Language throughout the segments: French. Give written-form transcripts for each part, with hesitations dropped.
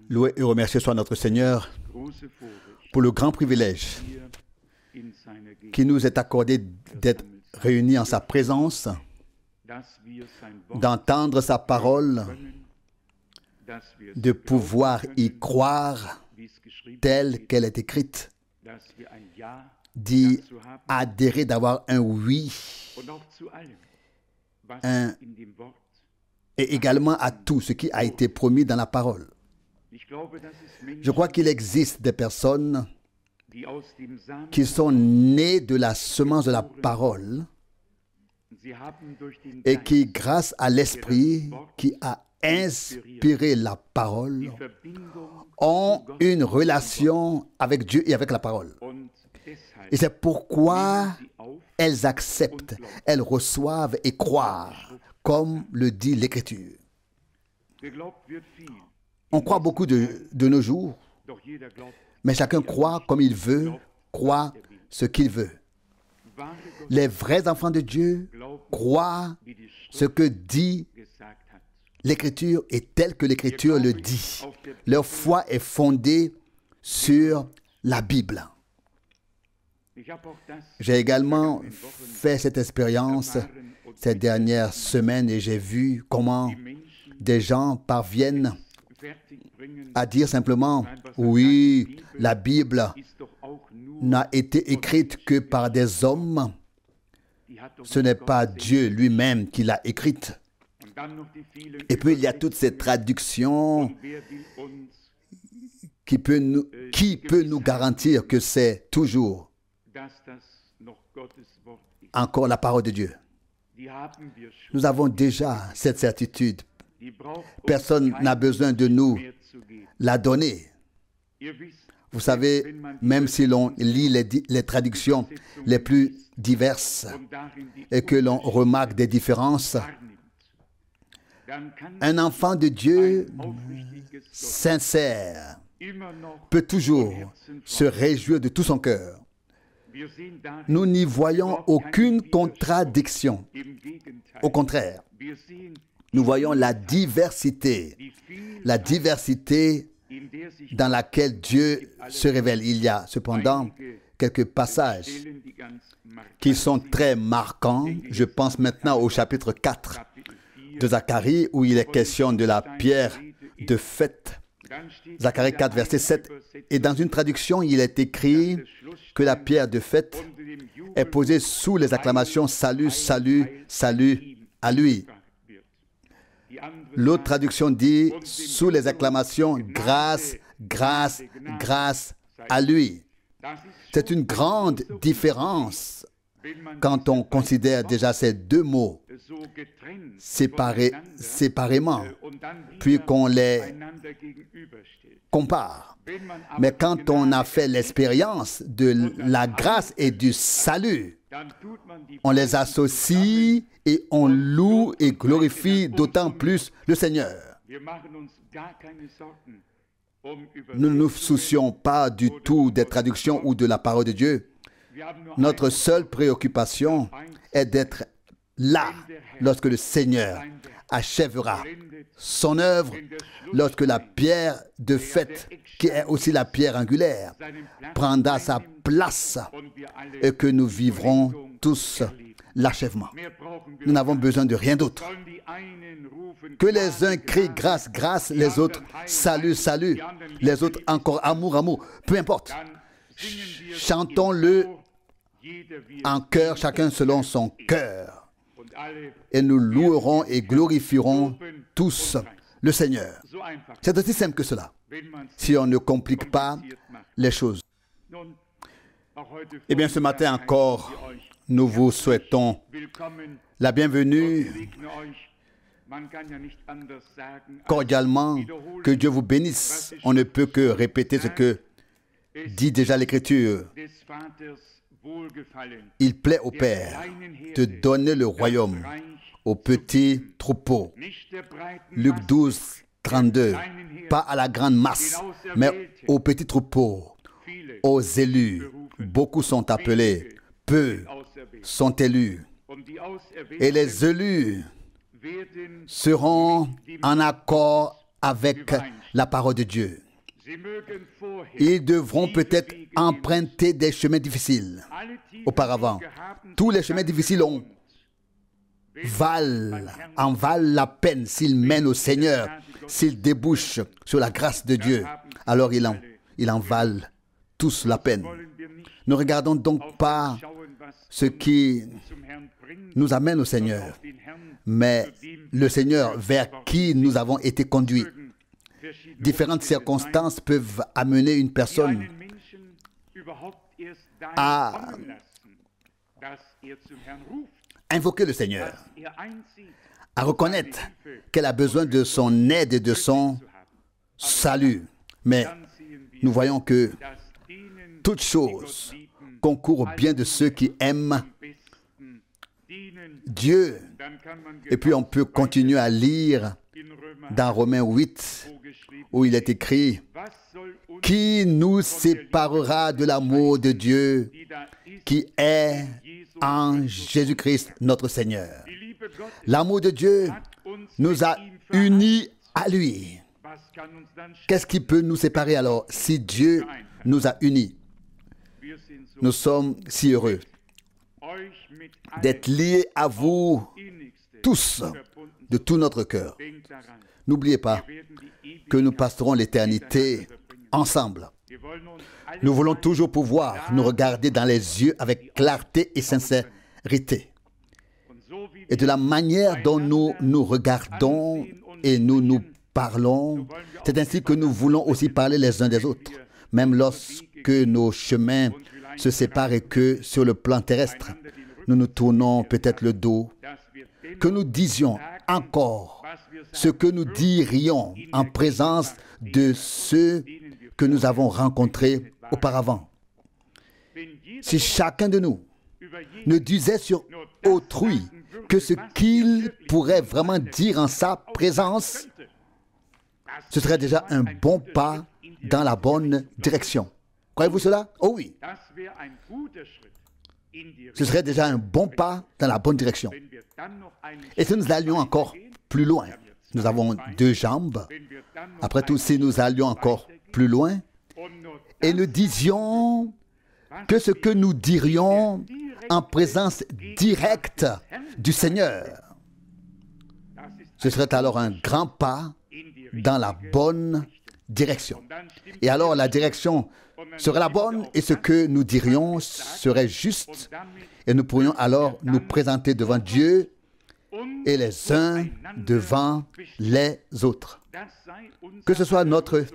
Loué et remercié soit notre Seigneur pour le grand privilège qui nous est accordé d'être réunis en sa présence, d'entendre sa parole, de pouvoir y croire telle qu'elle est écrite, d'y adhérer, d'avoir un oui, et également à tout ce qui a été promis dans la parole. Je crois qu'il existe des personnes qui sont nées de la semence de la parole et qui, grâce à l'Esprit qui a inspiré la parole, ont une relation avec Dieu et avec la parole. Et c'est pourquoi elles acceptent, elles reçoivent et croient, comme le dit l'Écriture. On croit beaucoup de nos jours, mais chacun croit comme il veut, croit ce qu'il veut. Les vrais enfants de Dieu croient ce que dit l'Écriture et tel que l'Écriture le dit. Leur foi est fondée sur la Bible. J'ai également fait cette expérience ces dernières semaines et j'ai vu comment des gens parviennent à dire simplement « Oui, la Bible n'a été écrite que par des hommes. Ce n'est pas Dieu lui-même qui l'a écrite. » Et puis il y a toutes ces traductions. Qui peut nous garantir que c'est toujours encore la parole de Dieu? Nous avons déjà cette certitude. Personne n'a besoin de nous la donner. Vous savez, même si l'on lit les traductions les plus diverses et que l'on remarque des différences, un enfant de Dieu sincère peut toujours se réjouir de tout son cœur. Nous n'y voyons aucune contradiction. Au contraire, nous voyons la diversité dans laquelle Dieu se révèle. Il y a cependant quelques passages qui sont très marquants. Je pense maintenant au chapitre 4 de Zacharie, où il est question de la pierre de fête. Zacharie 4, verset 7. Et dans une traduction, il est écrit que la pierre de fête est posée sous les acclamations « Salut, salut, salut à lui ». L'autre traduction dit « Sous les acclamations, grâce, grâce, grâce à lui ». C'est une grande différence quand on considère déjà ces deux mots séparément, puis qu'on les compare. Mais quand on a fait l'expérience de la grâce et du salut, on les associe et on loue et glorifie d'autant plus le Seigneur. Nous ne nous soucions pas du tout des traductions ou de la parole de Dieu. Notre seule préoccupation est d'être là lorsque le Seigneur achèvera son œuvre, lorsque la pierre de fête, qui est aussi la pierre angulaire, prendra sa place et que nous vivrons tous l'achèvement. Nous n'avons besoin de rien d'autre. Que les uns crient grâce, grâce, les autres salut, salut, les autres encore amour, amour, peu importe. Chantons-le en chœur, chacun selon son cœur. Et nous louerons et glorifierons tous le Seigneur. C'est aussi simple que cela, si on ne complique pas les choses. Eh bien, ce matin encore, nous vous souhaitons la bienvenue cordialement. Que Dieu vous bénisse. On ne peut que répéter ce que dit déjà l'Écriture. Il plaît au Père de donner le royaume aux petits troupeaux. Luc 12, 32. Pas à la grande masse, mais aux petits troupeaux, aux élus. Beaucoup sont appelés, peu sont élus. Et les élus seront en accord avec la parole de Dieu. Ils devront peut-être emprunter des chemins difficiles auparavant. Tous les chemins difficiles en valent la peine s'ils mènent au Seigneur, s'ils débouchent sur la grâce de Dieu. Alors ils en valent tous la peine. Ne regardons donc pas ce qui nous amène au Seigneur, mais le Seigneur vers qui nous avons été conduits. Différentes circonstances peuvent amener une personne à invoquer le Seigneur, à reconnaître qu'elle a besoin de son aide et de son salut. Mais nous voyons que toutes choses concourent au bien de ceux qui aiment Dieu. Et puis on peut continuer à lire dans Romains 8, où il est écrit « Qui nous séparera de l'amour de Dieu qui est en Jésus-Christ notre Seigneur ?» L'amour de Dieu nous a unis à lui. Qu'est-ce qui peut nous séparer alors si Dieu nous a unis? Nous sommes si heureux d'être liés à vous tous, de tout notre cœur. N'oubliez pas que nous passerons l'éternité ensemble. Nous voulons toujours pouvoir nous regarder dans les yeux avec clarté et sincérité. Et de la manière dont nous nous regardons et nous nous parlons, c'est ainsi que nous voulons aussi parler les uns des autres, même lorsque nos chemins se séparent et que sur le plan terrestre, nous nous tournons peut-être le dos, que nous disions encore ce que nous dirions en présence de ceux que nous avons rencontrés auparavant. Si chacun de nous ne disait sur autrui que ce qu'il pourrait vraiment dire en sa présence, ce serait déjà un bon pas dans la bonne direction. Croyez-vous cela? Oh oui. Ce serait déjà un bon pas dans la bonne direction. Et si nous allions encore plus loin, nous avons deux jambes. Après tout, si nous allions encore plus loin, et nous disions que ce que nous dirions en présence directe du Seigneur, ce serait alors un grand pas dans la bonne direction. Et alors la direction serait la bonne et ce que nous dirions serait juste et nous pourrions alors nous présenter devant Dieu et les uns devant les autres. Que ce soit notre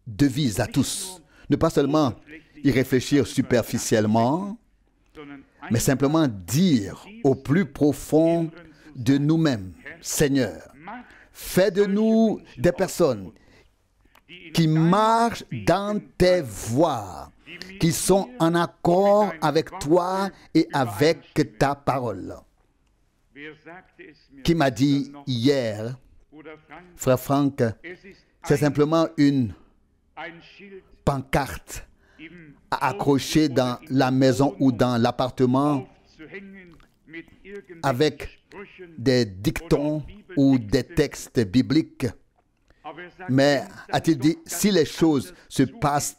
devise à tous. Ne pas seulement y réfléchir superficiellement, mais simplement dire au plus profond de nous-mêmes, Seigneur, fais de nous des personnes qui marchent dans tes voies, qui sont en accord avec toi et avec ta parole. Qui m'a dit hier, frère Franck, c'est simplement une pancarte à accrocher dans la maison ou dans l'appartement avec des dictons ou des textes bibliques. Mais, a-t-il dit, si les choses se passent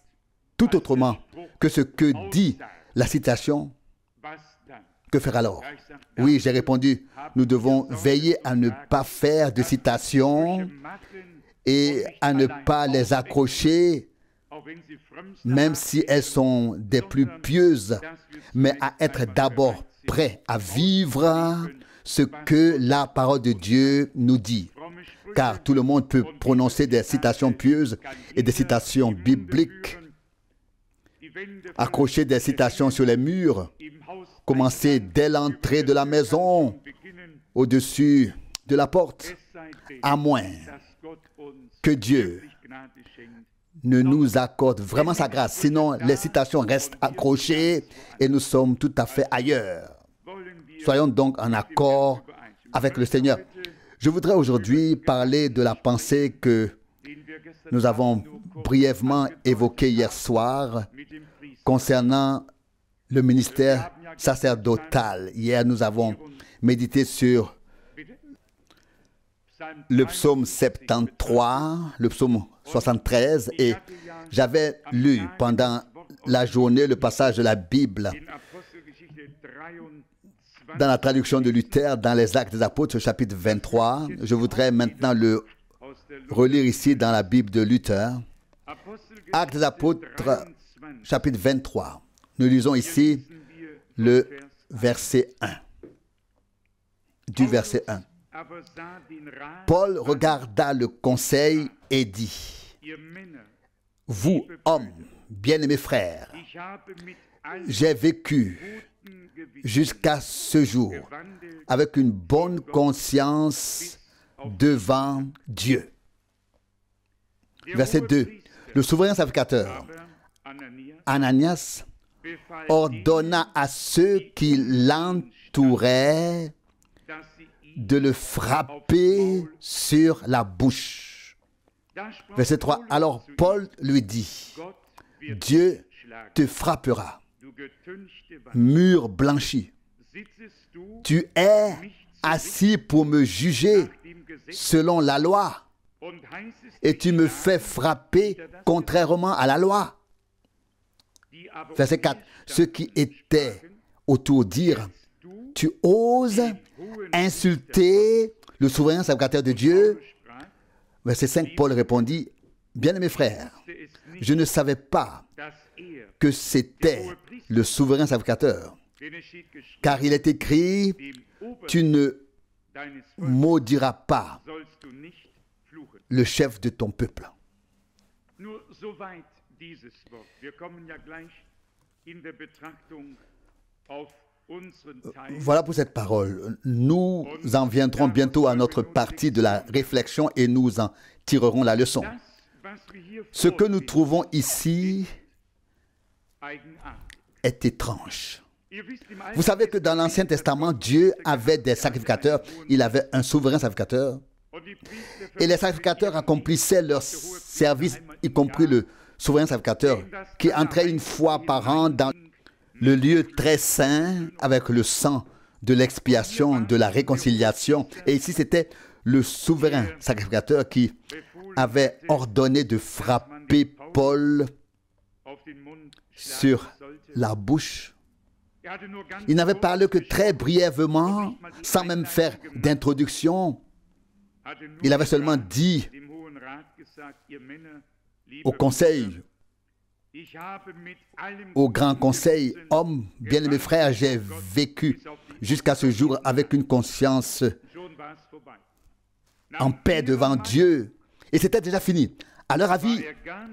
tout autrement que ce que dit la citation, que faire alors? Oui, j'ai répondu, nous devons veiller à ne pas faire de citations et à ne pas les accrocher, même si elles sont des plus pieuses, mais à être d'abord prêts à vivre ce que la parole de Dieu nous dit. Car tout le monde peut prononcer des citations pieuses et des citations bibliques, accrocher des citations sur les murs, commencer dès l'entrée de la maison, au-dessus de la porte, à moins que Dieu ne nous accorde vraiment sa grâce. Sinon, les citations restent accrochées et nous sommes tout à fait ailleurs. Soyons donc en accord avec le Seigneur. Je voudrais aujourd'hui parler de la pensée que nous avons brièvement évoquée hier soir concernant le ministère sacerdotal. Hier, nous avons médité sur le psaume 73, le psaume 73, et j'avais lu pendant la journée le passage de la Bible dans la traduction de Luther, dans les Actes des Apôtres, chapitre 23. Je voudrais maintenant le relire ici dans la Bible de Luther. Actes des Apôtres, chapitre 23. Nous lisons ici le verset 1. Du verset 1. Paul regarda le conseil et dit: vous, hommes, bien-aimés frères, j'ai vécu jusqu'à ce jour avec une bonne conscience devant Dieu. Verset 2. Le souverain sacrificateur, Ananias, ordonna à ceux qui l'entouraient de le frapper sur la bouche. Verset 3. Alors Paul lui dit: Dieu te frappera, mur blanchi. Tu es assis pour me juger selon la loi, et tu me fais frapper contrairement à la loi. Verset 4. Ceux qui étaient autour dirent: tu oses insulter le souverain sacrificateur de Dieu? Verset 5, Paul répondit: bien-aimés frères, je ne savais pas que c'était le souverain sacrificateur, car il est écrit: tu ne maudiras pas le chef de ton peuple. Voilà pour cette parole. Nous en viendrons bientôt à notre partie de la réflexion et nous en tirerons la leçon. Ce que nous trouvons ici est étrange. Vous savez que dans l'Ancien Testament, Dieu avait des sacrificateurs. Il avait un souverain sacrificateur. Et les sacrificateurs accomplissaient leur service, y compris le souverain sacrificateur, qui entrait une fois par an dans le lieu très saint avec le sang de l'expiation, de la réconciliation. Et ici, c'était le souverain sacrificateur qui avait ordonné de frapper Paul sur la bouche. Il n'avait parlé que très brièvement, sans même faire d'introduction. Il avait seulement dit au conseil, au grand conseil: hommes, bien-aimés frères, j'ai vécu jusqu'à ce jour avec une conscience en paix devant Dieu. Et c'était déjà fini. À leur avis,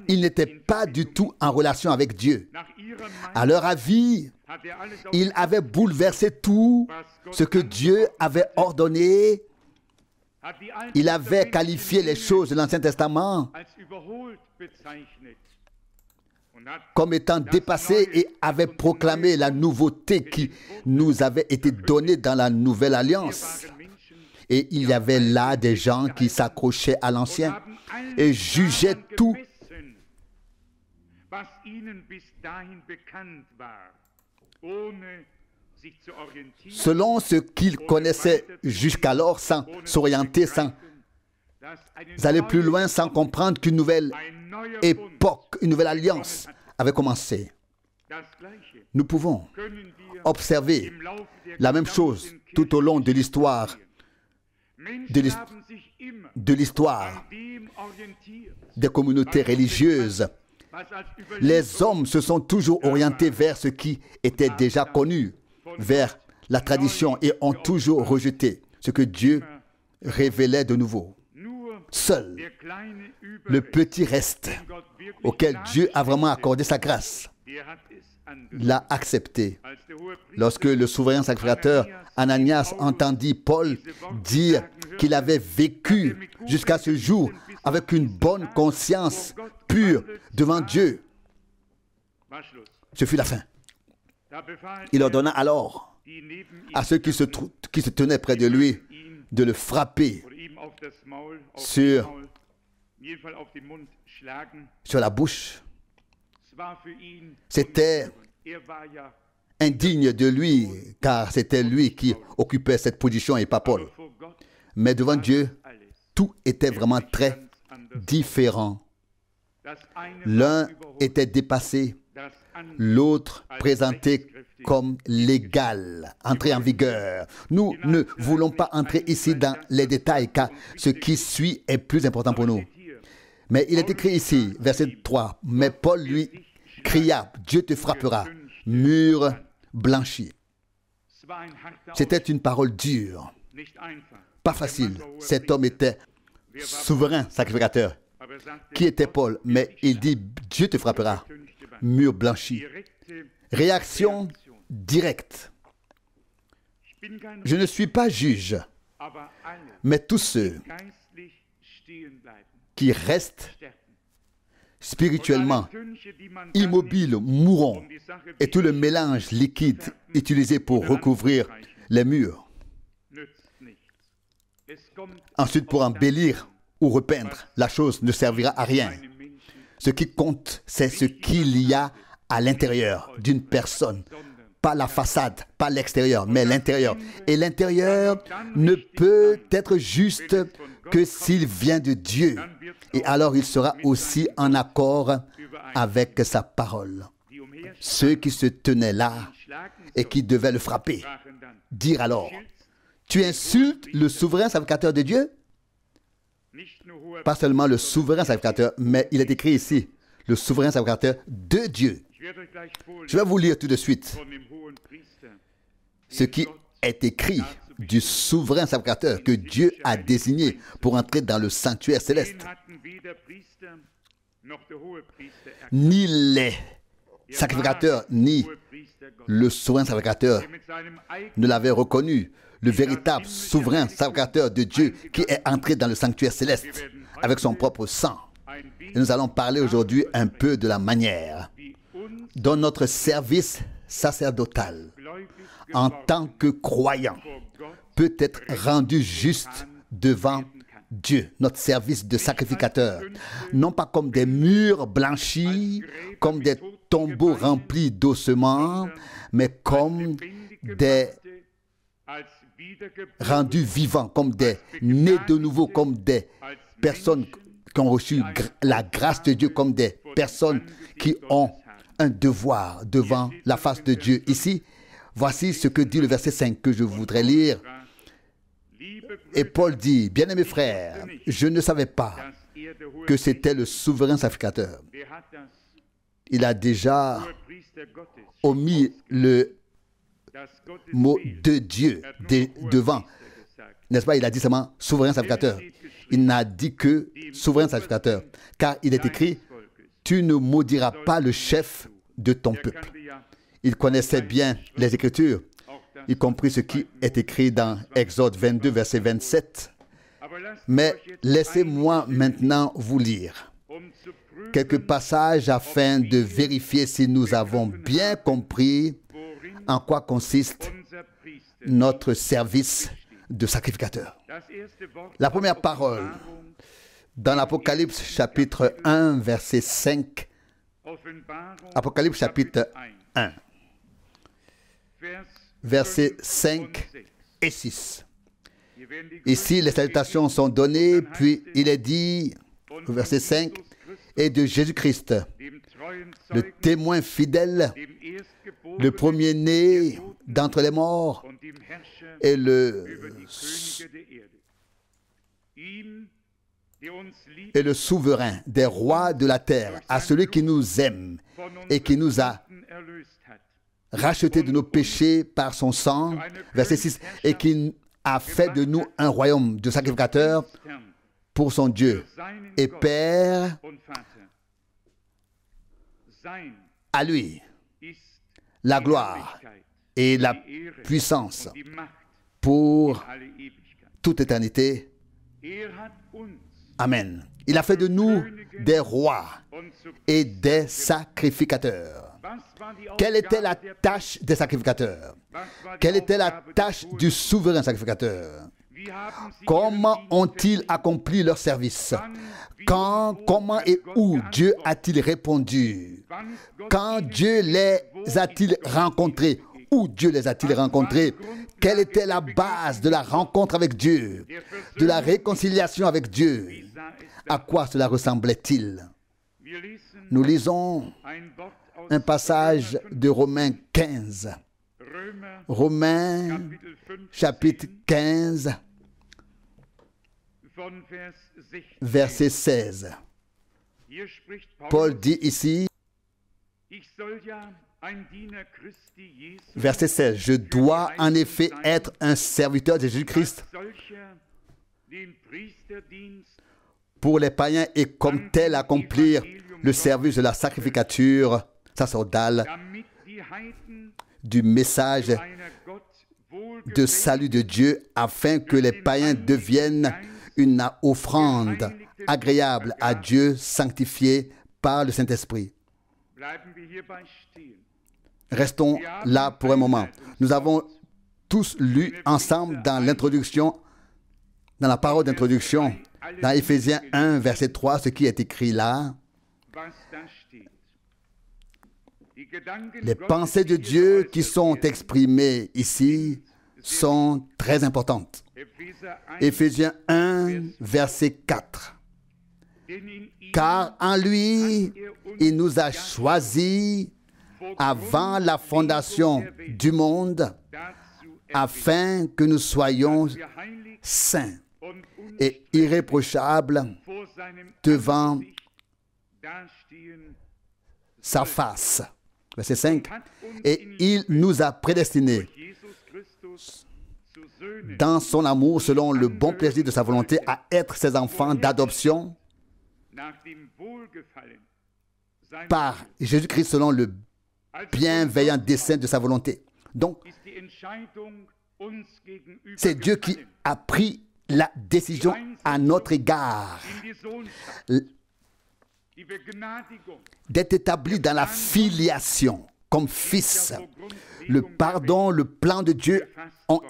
ils n'étaient pas du tout en relation avec Dieu. À leur avis, ils avaient bouleversé tout ce que Dieu avait ordonné. Il avait qualifié les choses de l'Ancien Testament comme étant dépassées et avait proclamé la nouveauté qui nous avait été donnée dans la Nouvelle Alliance. Et il y avait là des gens qui s'accrochaient à l'Ancien et jugeaient tout selon ce qu'ils connaissaient jusqu'alors, sans s'orienter, sans aller plus loin, sans comprendre qu'une nouvelle époque, une nouvelle alliance avait commencé. Nous pouvons observer la même chose tout au long de l'histoire, des communautés religieuses. Les hommes se sont toujours orientés vers ce qui était déjà connu, vers la tradition, et ont toujours rejeté ce que Dieu révélait de nouveau. Seul le petit reste auquel Dieu a vraiment accordé sa grâce l'a accepté. Lorsque le souverain sacrificateur Ananias entendit Paul dire qu'il avait vécu jusqu'à ce jour avec une bonne conscience pure devant Dieu, ce fut la fin. Il ordonna alors à ceux qui se tenaient près de lui de le frapper sur la bouche. C'était indigne de lui, car c'était lui qui occupait cette position et pas Paul. Mais devant Dieu, tout était vraiment très différent. L'un était dépassé, l'autre présenté comme légal, entré en vigueur. Nous ne voulons pas entrer ici dans les détails car ce qui suit est plus important pour nous. Mais il est écrit ici, verset 3, « Mais Paul lui cria, Dieu te frappera, mur blanchi. » C'était une parole dure, pas facile. Cet homme était souverain sacrificateur. Qui était Paul? Mais il dit, Dieu te frappera, mur blanchi. Réaction directe. Je ne suis pas juge, mais tous ceux qui restent spirituellement immobiles mourront, et tout le mélange liquide utilisé pour recouvrir les murs. Ensuite, pour embellir ou repeindre, la chose ne servira à rien. Ce qui compte, c'est ce qu'il y a à l'intérieur d'une personne. Pas la façade, pas l'extérieur, mais l'intérieur. Et l'intérieur ne peut être juste que s'il vient de Dieu. Et alors il sera aussi en accord avec sa parole. Ceux qui se tenaient là et qui devaient le frapper, dire alors, tu insultes le souverain sacrificateur de Dieu? Pas seulement le souverain sacrificateur, mais il est écrit ici, le souverain sacrificateur de Dieu. Je vais vous lire tout de suite ce qui est écrit du souverain sacrificateur que Dieu a désigné pour entrer dans le sanctuaire céleste. Ni les sacrificateurs, ni le souverain sacrificateur ne l'avaient reconnu, le véritable souverain sacrificateur de Dieu qui est entré dans le sanctuaire céleste avec son propre sang. Et nous allons parler aujourd'hui un peu de la manière dont notre service sacerdotal en tant que croyant peut être rendu juste devant Dieu, notre service de sacrificateur. Non pas comme des murs blanchis, comme des tombeaux remplis d'ossements, mais comme des rendus vivants, comme des nés de nouveau, comme des personnes qui ont reçu la grâce de Dieu, comme des personnes qui ont un devoir devant la face de Dieu. Ici, voici ce que dit le verset 5 que je voudrais lire. Et Paul dit, bien-aimés frères, je ne savais pas que c'était le souverain sacrificateur. Il a déjà omis le mot de Dieu devant. N'est-ce pas? Il a dit seulement souverain sacrificateur. Il n'a dit que souverain sacrificateur. Car il est écrit, tu ne maudiras pas le chef de ton peuple. Il connaissait bien les Écritures, y compris ce qui est écrit dans Exode 22, verset 27. Mais laissez-moi maintenant vous lire quelques passages afin de vérifier si nous avons bien compris en quoi consiste notre service de sacrificateur. La première parole, dans l'Apocalypse chapitre 1, verset 5. Apocalypse chapitre 1, versets 5 et 6. Ici, les salutations sont données, puis il est dit, au verset 5, et de Jésus-Christ, le témoin fidèle, le premier-né d'entre les morts, et le souverain des rois de la terre, à celui qui nous aime et qui nous a rachetés de nos péchés par son sang, verset 6, et qui a fait de nous un royaume de sacrificateurs pour son Dieu et Père. À lui la gloire et la puissance pour toute éternité. Amen. Il a fait de nous des rois et des sacrificateurs. Quelle était la tâche des sacrificateurs? Quelle était la tâche du souverain sacrificateur? Comment ont-ils accompli leur service? Quand, comment et où Dieu a-t-il répondu? Quand Dieu les a-t-il rencontrés? Où Dieu les a-t-il rencontrés? Quelle était la base de la rencontre avec Dieu, de la réconciliation avec Dieu? À quoi cela ressemblait-il? Nous lisons un passage de Romains 15. Romains chapitre 15, verset 16. Paul dit ici, verset 16, « Je dois en effet être un serviteur de Jésus-Christ pour les païens et comme tel accomplir le service de la sacrificature sacerdotale du message de salut de Dieu, afin que les païens deviennent une offrande agréable à Dieu, sanctifiée par le Saint-Esprit. » Restons là pour un moment. Nous avons tous lu ensemble dans l'introduction, dans la parole d'introduction, dans Éphésiens 1, verset 3, ce qui est écrit là. Les pensées de Dieu qui sont exprimées ici sont très importantes. Éphésiens 1, verset 4. Car en lui, il nous a choisis avant la fondation du monde, afin que nous soyons saints et irréprochables devant sa face. Verset 5. Et il nous a prédestinés dans son amour, selon le bon plaisir de sa volonté, à être ses enfants d'adoption par Jésus-Christ, selon le bienveillant dessein de sa volonté. Donc, c'est Dieu qui a pris la décision à notre égard d'être établi dans la filiation comme fils. Le pardon, le plan de Dieu ont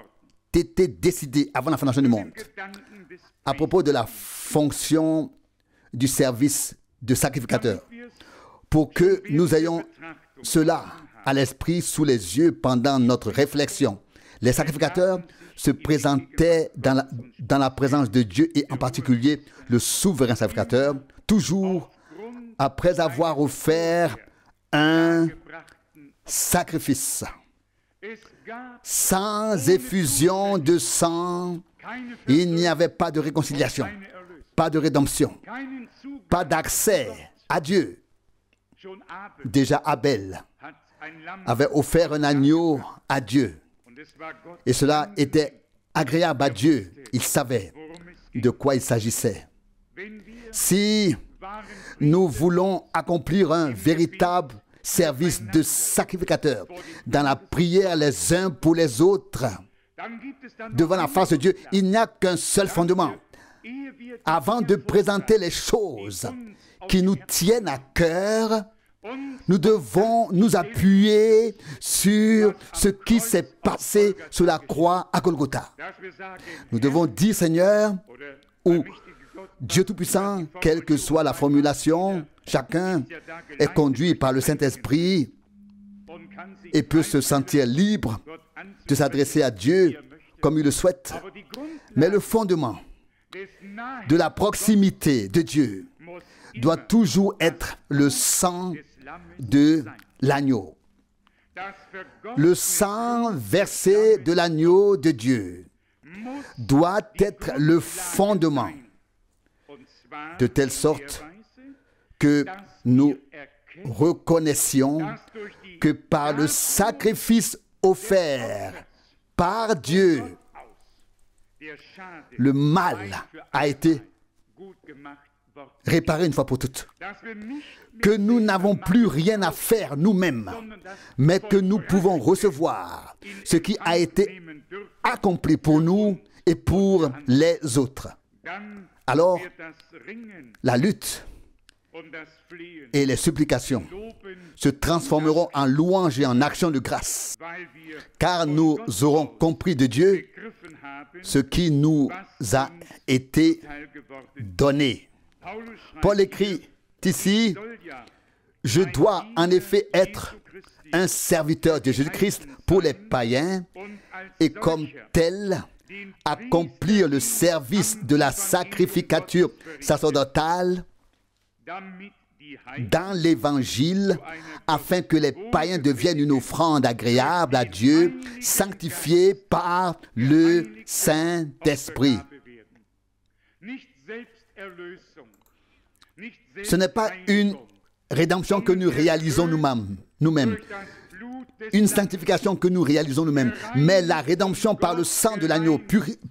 été décidés avant la fondation du monde. À propos de la fonction du service de sacrificateur, pour que nous ayons cela à l'esprit, sous les yeux, pendant notre réflexion. Les sacrificateurs se présentaient dans la présence de Dieu, et en particulier le souverain sacrificateur, toujours après avoir offert un sacrifice. Sans effusion de sang, il n'y avait pas de réconciliation, pas de rédemption, pas d'accès à Dieu. Déjà Abel avait offert un agneau à Dieu, et cela était agréable à Dieu. Il savait de quoi il s'agissait. Si nous voulons accomplir un véritable service de sacrificateur dans la prière les uns pour les autres, devant la face de Dieu, il n'y a qu'un seul fondement. Avant de présenter les choses qui nous tiennent à cœur, nous devons nous appuyer sur ce qui s'est passé sur la croix à Golgotha. Nous devons dire, Seigneur, ou Dieu Tout-Puissant, quelle que soit la formulation, chacun est conduit par le Saint-Esprit et peut se sentir libre de s'adresser à Dieu comme il le souhaite. Mais le fondement de la proximité de Dieu doit toujours être le sang de l'agneau. Le sang versé de l'agneau de Dieu doit être le fondement, de telle sorte que nous reconnaissions que par le sacrifice offert par Dieu, le mal a été réparé une fois pour toutes. Que nous n'avons plus rien à faire nous-mêmes, mais que nous pouvons recevoir ce qui a été accompli pour nous et pour les autres. Alors, la lutte et les supplications se transformeront en louange et en action de grâce, car nous aurons compris de Dieu ce qui nous a été donné. Paul écrit ici, « Je dois en effet être un serviteur de Jésus-Christ pour les païens et comme tel accomplir le service de la sacrificature sacerdotale dans l'Évangile, afin que les païens deviennent une offrande agréable à Dieu, sanctifiée par le Saint-Esprit. Ce n'est pas une rédemption que nous réalisons nous-mêmes, une sanctification que nous réalisons nous-mêmes, mais la rédemption par le sang de l'agneau,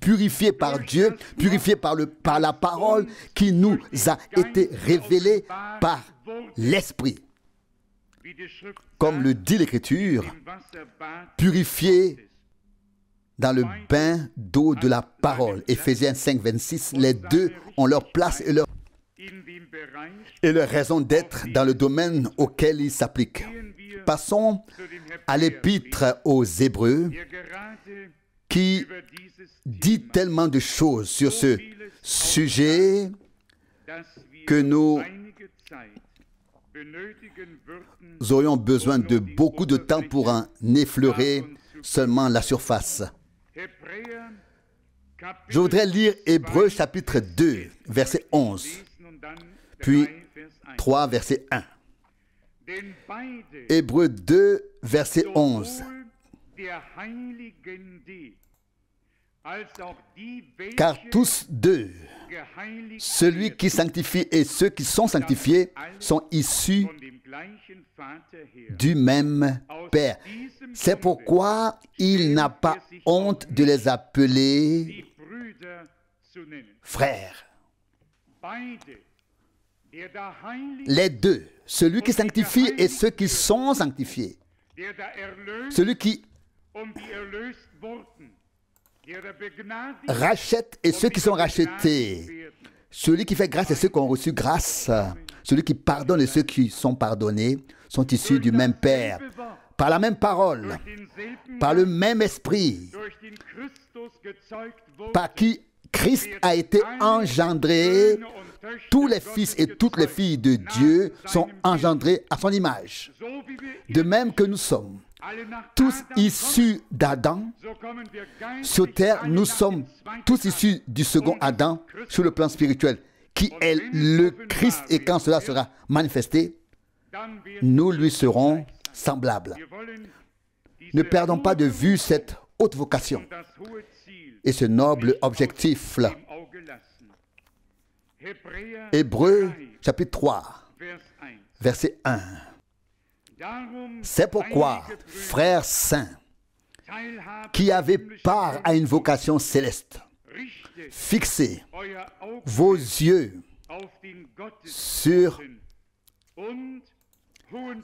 purifié par Dieu, purifié par la parole qui nous a été révélée par l'Esprit. Comme le dit l'Écriture, purifié dans le bain d'eau de la parole. Éphésiens 5, 26, les deux ont leur place et leur raison d'être dans le domaine auquel ils s'appliquent. Passons à l'épître aux Hébreux qui dit tellement de choses sur ce sujet que nous aurions besoin de beaucoup de temps pour en effleurer seulement la surface. Je voudrais lire Hébreux chapitre 2, verset 11, puis 3, verset 1. Hébreux 2, verset 11. Car tous deux, celui qui sanctifie et ceux qui sont sanctifiés, sont issus du même Père. C'est pourquoi il n'a pas honte de les appeler frères. Les deux, celui qui sanctifie et ceux qui sont sanctifiés. Celui qui rachète et ceux qui sont rachetés. Celui qui fait grâce et ceux qui ont reçu grâce. Celui qui pardonne et ceux qui sont pardonnés sont issus du même Père. Par la même parole, par le même esprit, par qui Christ a été engendré, tous les fils et toutes les filles de Dieu sont engendrés à son image. De même que nous sommes tous issus d'Adam, sur terre, nous sommes tous issus du second Adam sur le plan spirituel, qui est le Christ, et quand cela sera manifesté, nous lui serons semblables. Ne perdons pas de vue cette haute vocation et ce noble objectif. Hébreux chapitre 3, verset 1. C'est pourquoi, frères saints, qui avez part à une vocation céleste, fixez vos yeux sur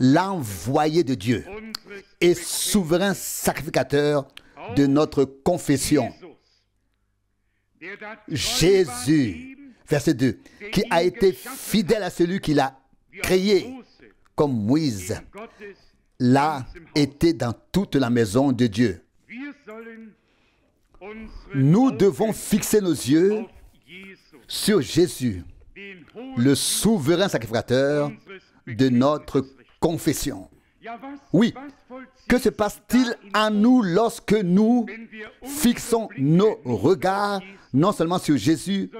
l'envoyé de Dieu et souverain sacrificateur de notre confession, Jésus, verset 2, qui a été fidèle à celui qui l'a créé, comme Moïse l'a été dans toute la maison de Dieu. Nous devons fixer nos yeux sur Jésus, le souverain sacrificateur de notre confession. Oui, que se passe-t-il en nous lorsque nous fixons nos regards non seulement sur Jésus,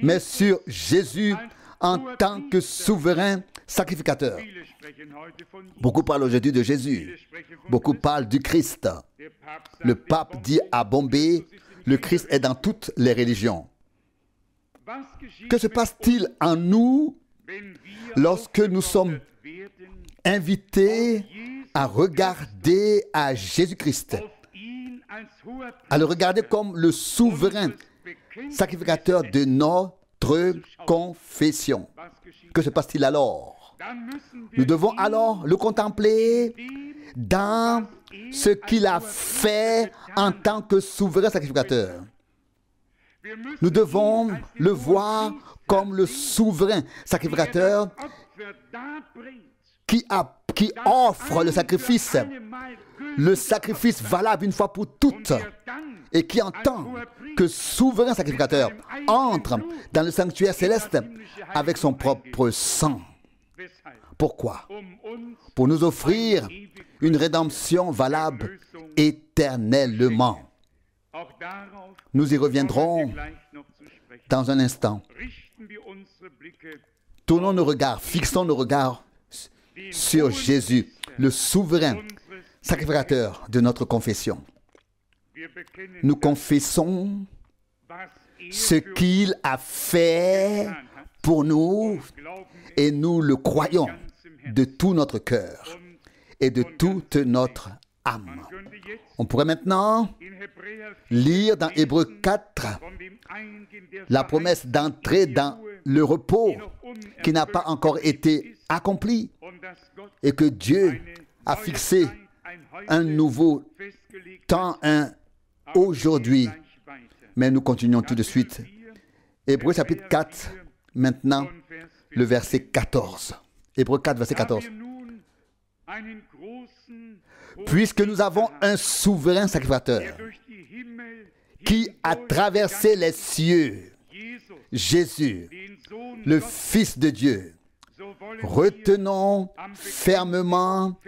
mais sur Jésus en tant que souverain sacrificateur? Beaucoup parlent aujourd'hui de Jésus. Beaucoup parlent du Christ. Le pape dit à Bombay, le Christ est dans toutes les religions. Que se passe-t-il en nous lorsque nous sommes invités à regarder à Jésus-Christ, à le regarder comme le souverain sacrificateur de notre confession? Que se passe-t-il alors? Nous devons alors le contempler dans ce qu'il a fait en tant que souverain sacrificateur. Nous devons le voir comme le souverain sacrificateur qui offre le sacrifice valable une fois pour toutes, et qui entend que souverain sacrificateur entre dans le sanctuaire céleste avec son propre sang. Pourquoi? Pour nous offrir une rédemption valable éternellement. Nous y reviendrons dans un instant. Tournons nos regards, fixons nos regards sur Jésus, le souverain sacrificateur de notre confession. Nous confessons ce qu'il a fait pour nous et nous le croyons de tout notre cœur et de toute notre âme. On pourrait maintenant lire dans Hébreux 4 la promesse d'entrer dans le repos qui n'a pas encore été accompli et que Dieu a fixé un nouveau temps, un aujourd'hui. Mais nous continuons tout de suite. Hébreux chapitre 4, maintenant le verset 14. Hébreux 4, verset 14. Puisque nous avons un souverain sacrificateur qui a traversé les cieux, Jésus, le Fils de Dieu, retenons fermement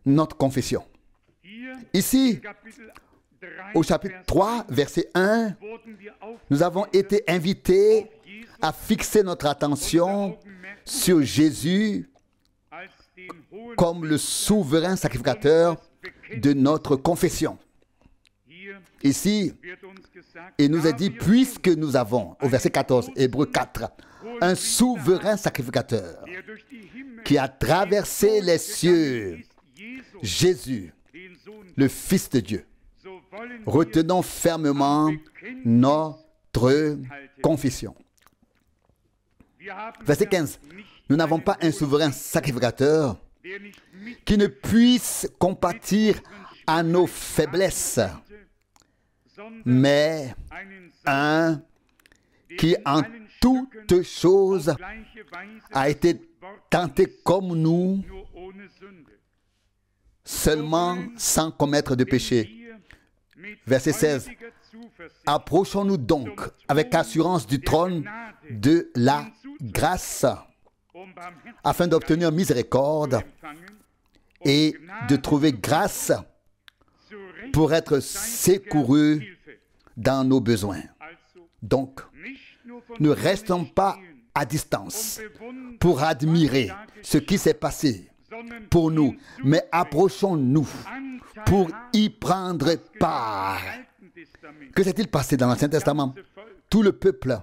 notre confession. Ici, au chapitre 3, verset 1, nous avons été invités à fixer notre attention sur Jésus comme le souverain sacrificateur de notre confession. Ici, il nous est dit, puisque nous avons, au verset 14, Hébreux 4, un souverain sacrificateur qui a traversé les cieux, Jésus, le Fils de Dieu. Retenons fermement notre confession. Verset 15. Nous n'avons pas un souverain sacrificateur qui ne puisse compatir à nos faiblesses, mais un qui en toutes choses a été tenté comme nous, seulement sans commettre de péché. Verset 16. Approchons-nous donc avec assurance du trône de la grâce, afin d'obtenir miséricorde et de trouver grâce pour être secourus dans nos besoins. Donc, ne restons pas à distance pour admirer ce qui s'est passé pour nous, mais approchons-nous pour y prendre part. Que s'est-il passé dans l'Ancien Testament? Tout le peuple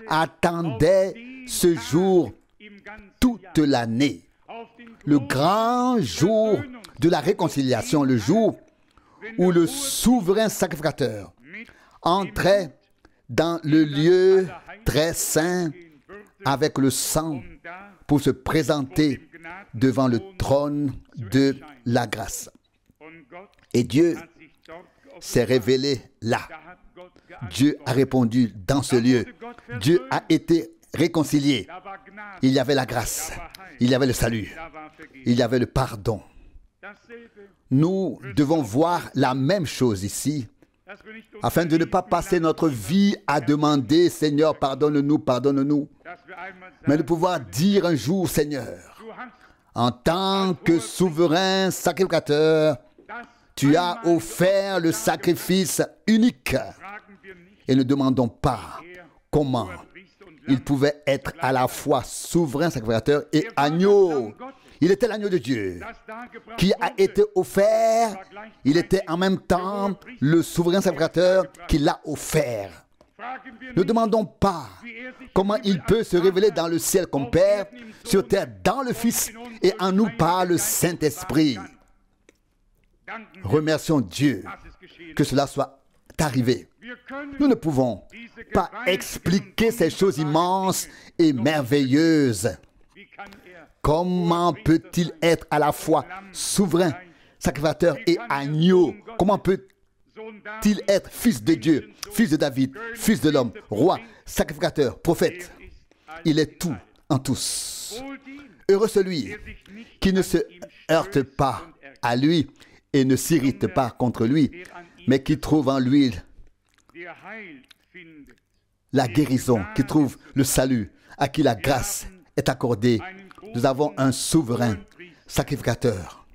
attendait ce jour toute l'année. Le grand jour de la réconciliation, le jour où le souverain sacrificateur entrait dans le lieu très saint avec le sang pour se présenter devant le trône de la grâce. Et Dieu s'est révélé là. Dieu a répondu dans ce lieu. Dieu a été réconcilié. Il y avait la grâce, il y avait le salut, il y avait le pardon. Nous devons voir la même chose ici, afin de ne pas passer notre vie à demander « Seigneur, pardonne-nous, pardonne-nous », mais de pouvoir dire un jour « Seigneur, en tant que souverain sacrificateur, tu as offert le sacrifice unique. » Et ne demandons pas comment il pouvait être à la fois souverain sacrificateur et agneau. Il était l'agneau de Dieu qui a été offert. Il était en même temps le souverain sacrificateur qui l'a offert. Ne demandons pas comment il peut se révéler dans le ciel comme Père, sur terre dans le Fils et en nous par le Saint-Esprit. Remercions Dieu que cela soit arrivé. Nous ne pouvons pas expliquer ces choses immenses et merveilleuses. Comment peut-il être à la fois souverain, sacrificateur et agneau? Comment peut-il être fils de Dieu, fils de David, fils de l'homme, roi, sacrificateur, prophète? Il est tout en tous. Heureux celui qui ne se heurte pas à lui et ne s'irrite pas contre lui, mais qui trouve en lui la guérison, qui trouve le salut, à qui la grâce est accordée Nous avons un souverain sacrificateur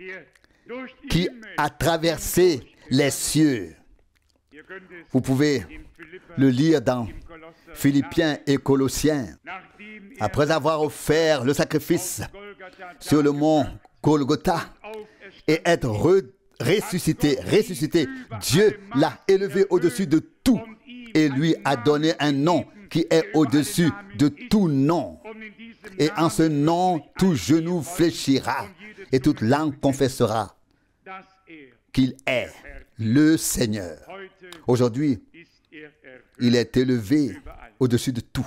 qui a traversé les cieux. Vous pouvez le lire dans Philippiens et Colossiens. Après avoir offert le sacrifice sur le mont Golgotha et être ressuscité, Dieu l'a élevé au-dessus de tout et lui a donné un nom qui est au-dessus de tout nom. Et en ce nom, tout genou fléchira et toute langue confessera qu'il est le Seigneur. Aujourd'hui, il est élevé au-dessus de tout.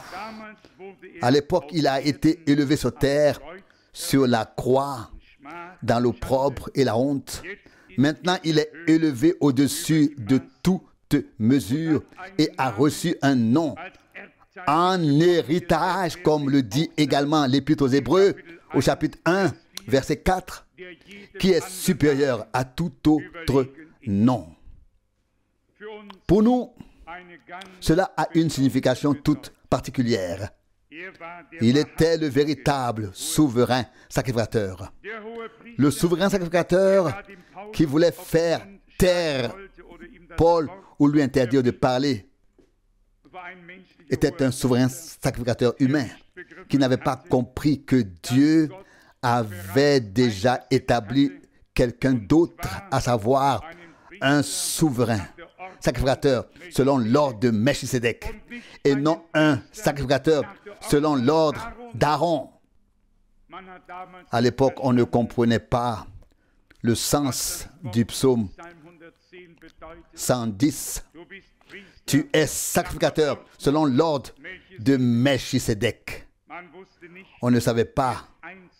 À l'époque, il a été élevé sur terre, sur la croix, dans l'opprobre et la honte. Maintenant, il est élevé au-dessus de toute mesure et a reçu un nom en héritage, comme le dit également l'Épître aux Hébreux, au chapitre 1, verset 4, qui est supérieur à tout autre nom. Pour nous, cela a une signification toute particulière. Il était le véritable souverain sacrificateur. Le souverain sacrificateur qui voulait faire taire Paul ou lui interdire de parler était un souverain sacrificateur humain qui n'avait pas compris que Dieu avait déjà établi quelqu'un d'autre, à savoir un souverain sacrificateur selon l'ordre de Melchisédek et non un sacrificateur selon l'ordre d'Aaron. À l'époque, on ne comprenait pas le sens du psaume 110. Tu es sacrificateur selon l'ordre de Melchisédek. On ne savait pas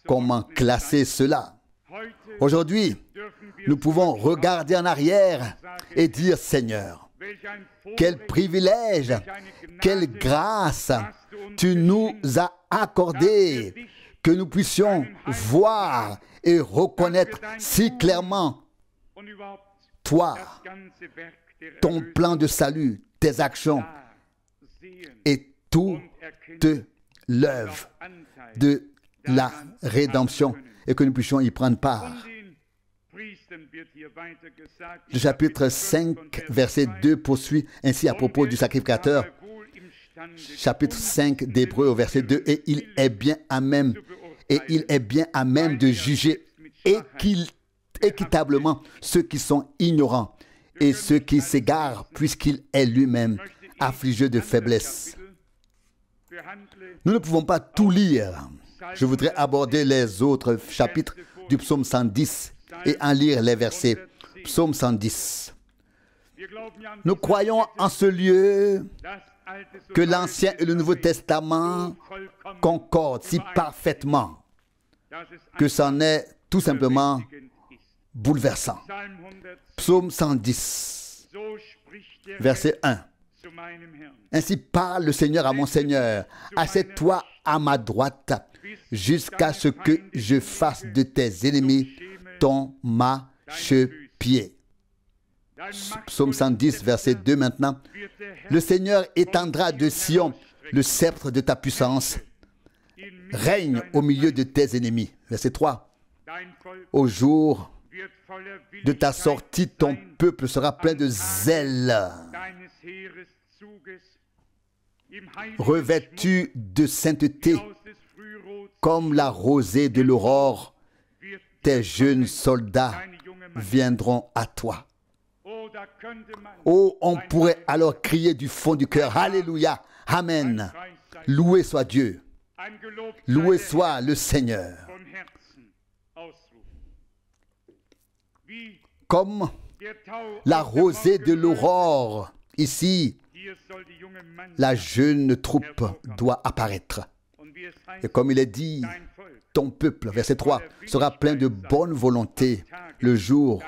comment classer cela. Aujourd'hui, nous pouvons regarder en arrière et dire, Seigneur, quel privilège, quelle grâce tu nous as accordé, que nous puissions voir et reconnaître si clairement toi, ton plan de salut, tes actions et toute l'œuvre de la rédemption et que nous puissions y prendre part. Le chapitre 5, verset 2 poursuit ainsi à propos du sacrificateur. Chapitre 5 d'Hébreux au verset 2, et il est bien à même de juger équitablement ceux qui sont ignorants et ceux qui s'égarent, puisqu'il est lui-même affligé de faiblesse. Nous ne pouvons pas tout lire. Je voudrais aborder les autres chapitres du psaume 110 et en lire les versets. Psaume 110. Nous croyons en ce lieu que l'Ancien et le Nouveau Testament concordent si parfaitement que c'en est tout simplement bouleversant. Psaume 110, verset 1. Ainsi parle le Seigneur à mon Seigneur, assieds-toi à ma droite jusqu'à ce que je fasse de tes ennemis ton marchepied. Psaume 110, verset 2 maintenant. Le Seigneur étendra de Sion le sceptre de ta puissance. Règne au milieu de tes ennemis. Verset 3. Au jour de ta sortie, ton peuple sera plein de zèle. Revêtu de sainteté, comme la rosée de l'aurore, tes jeunes soldats viendront à toi. Oh, on pourrait alors crier du fond du cœur, Alléluia, Amen. Loué soit Dieu. Loué soit le Seigneur. Comme la rosée de l'aurore, ici, la jeune troupe doit apparaître. Et comme il est dit, ton peuple, verset 3, sera plein de bonne volonté le jour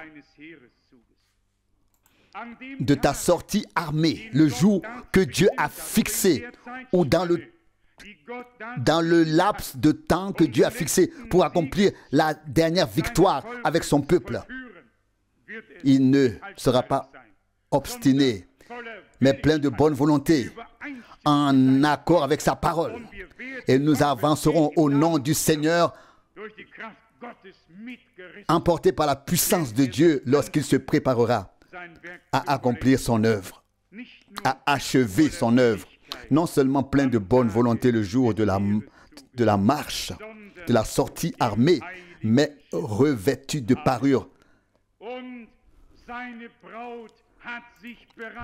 de ta sortie armée, le jour que Dieu a fixé, ou dans le laps de temps que Dieu a fixé pour accomplir la dernière victoire avec son peuple. Il ne sera pas obstiné, mais plein de bonne volonté, en accord avec sa parole. Et nous avancerons au nom du Seigneur emporté par la puissance de Dieu lorsqu'il se préparera à accomplir son œuvre, à achever son œuvre, non seulement plein de bonne volonté le jour de la marche, de la sortie armée, mais revêtu de parure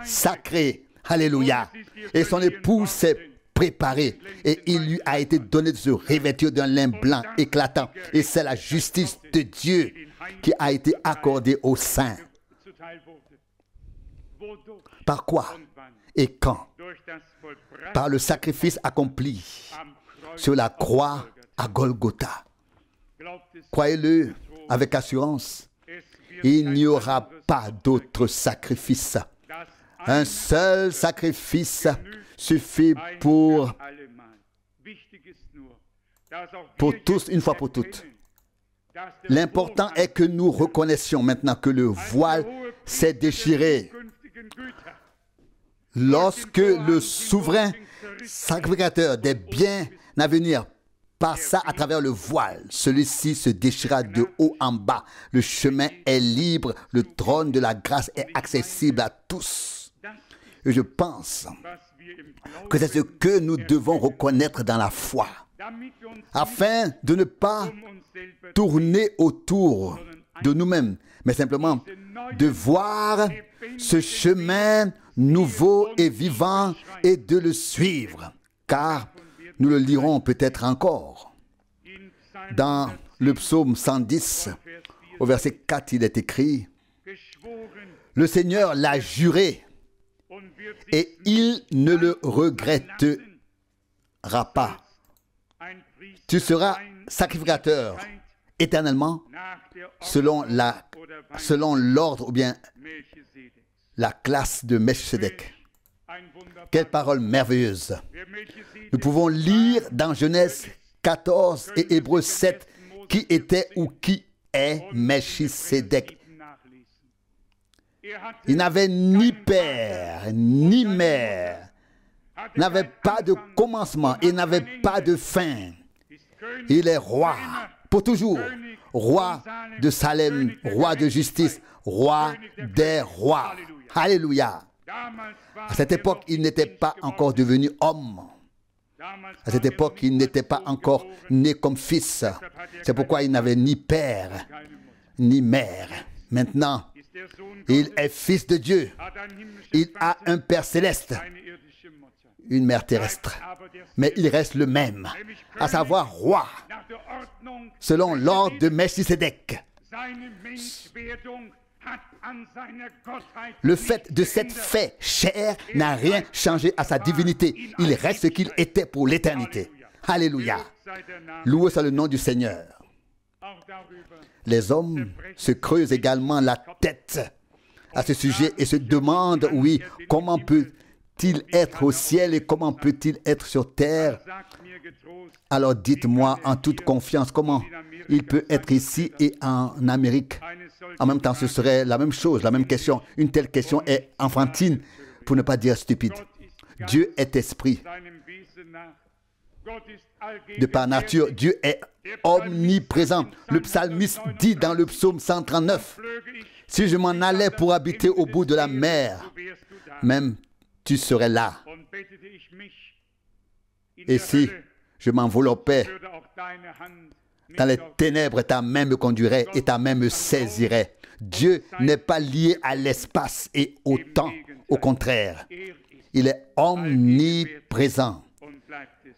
sacrée. Alléluia. Et son épouse s'est préparée et il lui a été donné de se revêtir d'un lin blanc éclatant. Et c'est la justice de Dieu qui a été accordée aux saints. Par quoi et quand? Par le sacrifice accompli sur la croix à Golgotha. Croyez-le avec assurance, il n'y aura pas d'autre sacrifice. Un seul sacrifice suffit pour tous, une fois pour toutes. L'important est que nous reconnaissions maintenant que le voile s'est déchiré. Lorsque le souverain sacrificateur des biens à venir passa à travers le voile, celui-ci se déchira de haut en bas. Le chemin est libre, le trône de la grâce est accessible à tous. Et je pense que c'est ce que nous devons reconnaître dans la foi, afin de ne pas tourner autour de nous-mêmes, mais simplement de voir ce chemin nouveau et vivant et de le suivre, car nous le lirons peut-être encore. Dans le psaume 110, au verset 4, il est écrit: « Le Seigneur l'a juré et il ne le regrettera pas. Tu seras sacrificateur éternellement selon l'ordre ou bien la classe de Melchisédek. » Quelle parole merveilleuse! Nous pouvons lire dans Genèse 14 et Hébreux 7 qui était ou qui est Melchisédek. Il n'avait ni père, ni mère, n'avait pas de commencement, il n'avait pas de fin. Il est roi pour toujours, roi de Salem, roi de justice, roi des rois. Alléluia. À cette époque, il n'était pas encore devenu homme. À cette époque, il n'était pas encore né comme fils. C'est pourquoi il n'avait ni père, ni mère. Maintenant, il est fils de Dieu. Il a un père céleste, une mère terrestre. Mais il reste le même, à savoir roi, selon l'ordre de Melchisédek. Le fait de s'être fait chair n'a rien changé à sa divinité. Il reste ce qu'il était pour l'éternité. Alléluia. Loué soit le nom du Seigneur. Les hommes se creusent également la tête à ce sujet et se demandent, oui, comment peut-il être au ciel et comment peut-il être sur terre? Alors dites-moi en toute confiance comment il peut être ici et en Amérique. En même temps, ce serait la même chose, la même question. Une telle question est enfantine, pour ne pas dire stupide. Dieu est esprit. De par nature, Dieu est omniprésent. Le psalmiste dit dans le psaume 139, « Si je m'en allais pour habiter au bout de la mer, même tu serais là. Et si je m'enveloppais dans les ténèbres, ta main me conduirait et ta main me saisirait. » Dieu n'est pas lié à l'espace et au temps. Au contraire, il est omniprésent.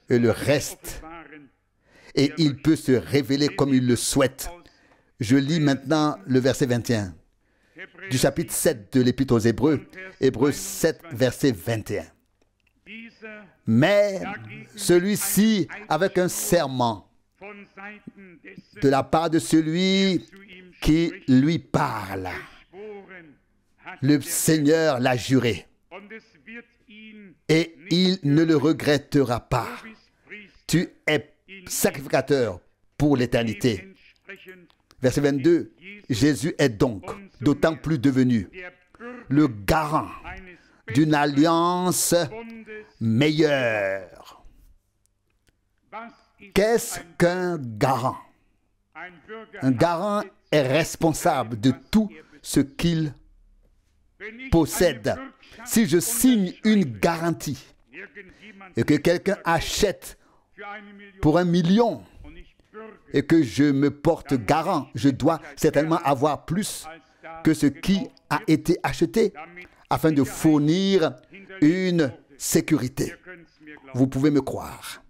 Et le reste, et il peut se révéler comme il le souhaite. Je lis maintenant le verset 21 du chapitre 7 de l'Épître aux Hébreux, Hébreux 7, verset 21. Mais celui-ci, avec un serment de la part de celui qui lui parle, le Seigneur l'a juré, et il ne le regrettera pas. Tu es sacrificateur pour l'éternité. Verset 22, Jésus est donc d'autant plus devenu le garant d'une alliance meilleure. Qu'est-ce qu'un garant? Un garant est responsable de tout ce qu'il possède. Si je signe une garantie et que quelqu'un achète pour 1 million et que je me porte garant, je dois certainement avoir plus que ce qui a été acheté afin de fournir une sécurité. Vous pouvez me croire.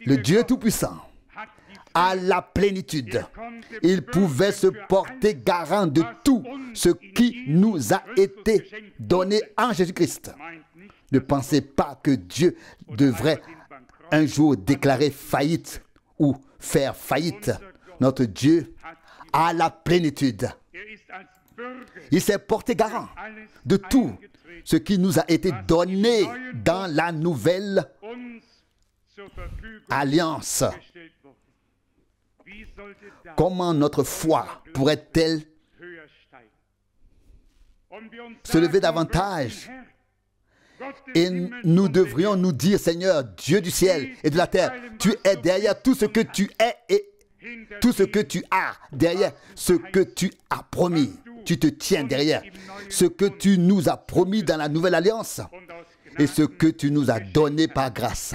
Le Dieu Tout-Puissant a la plénitude. Il pouvait se porter garant de tout ce qui nous a été donné en Jésus-Christ. Ne pensez pas que Dieu devrait un jour déclarer faillite ou faire faillite. Notre Dieu a la plénitude. Il s'est porté garant de tout ce qui nous a été donné dans la nouvelle alliance. Comment notre foi pourrait-elle se lever davantage? Et nous devrions nous dire, Seigneur, Dieu du ciel et de la terre, tu es derrière tout ce que tu es et tout ce que tu as, derrière ce que tu as promis. Tu te tiens derrière ce que tu nous as promis dans la nouvelle alliance et ce que tu nous as donné par grâce.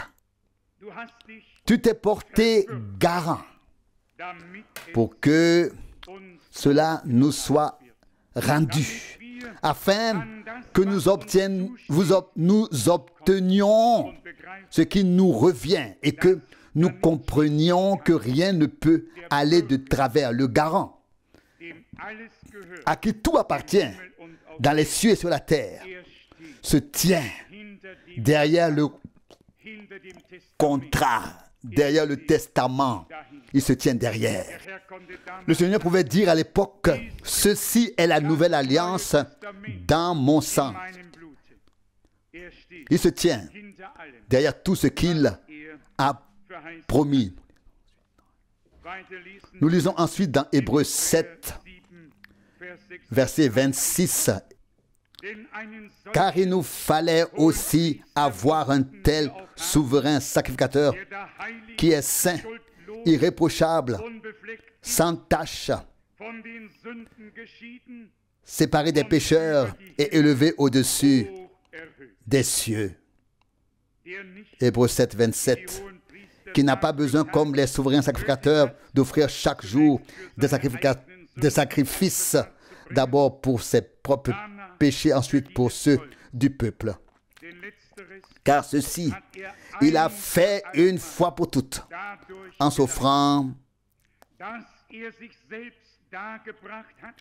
Tu t'es porté garant pour que cela nous soit rendu, afin que nous obtenions ce qui nous revient et que nous comprenions que rien ne peut aller de travers. Le garant, à qui tout appartient dans les cieux et sur la terre, se tient derrière le contrat, derrière le testament. Il se tient derrière. Le Seigneur pouvait dire à l'époque, ceci est la nouvelle alliance dans mon sang. Il se tient derrière tout ce qu'il a promis. Nous lisons ensuite dans Hébreux 7, verset 26. Car il nous fallait aussi avoir un tel souverain sacrificateur qui est saint, irréprochable, sans tache, séparé des pécheurs et élevé au-dessus des cieux. Hébreux 7, 27. Qui n'a pas besoin, comme les souverains sacrificateurs, d'offrir chaque jour des sacrifices, d'abord pour ses propres péchés, ensuite pour ceux du peuple. Car ceci, il a fait une fois pour toutes, en s'offrant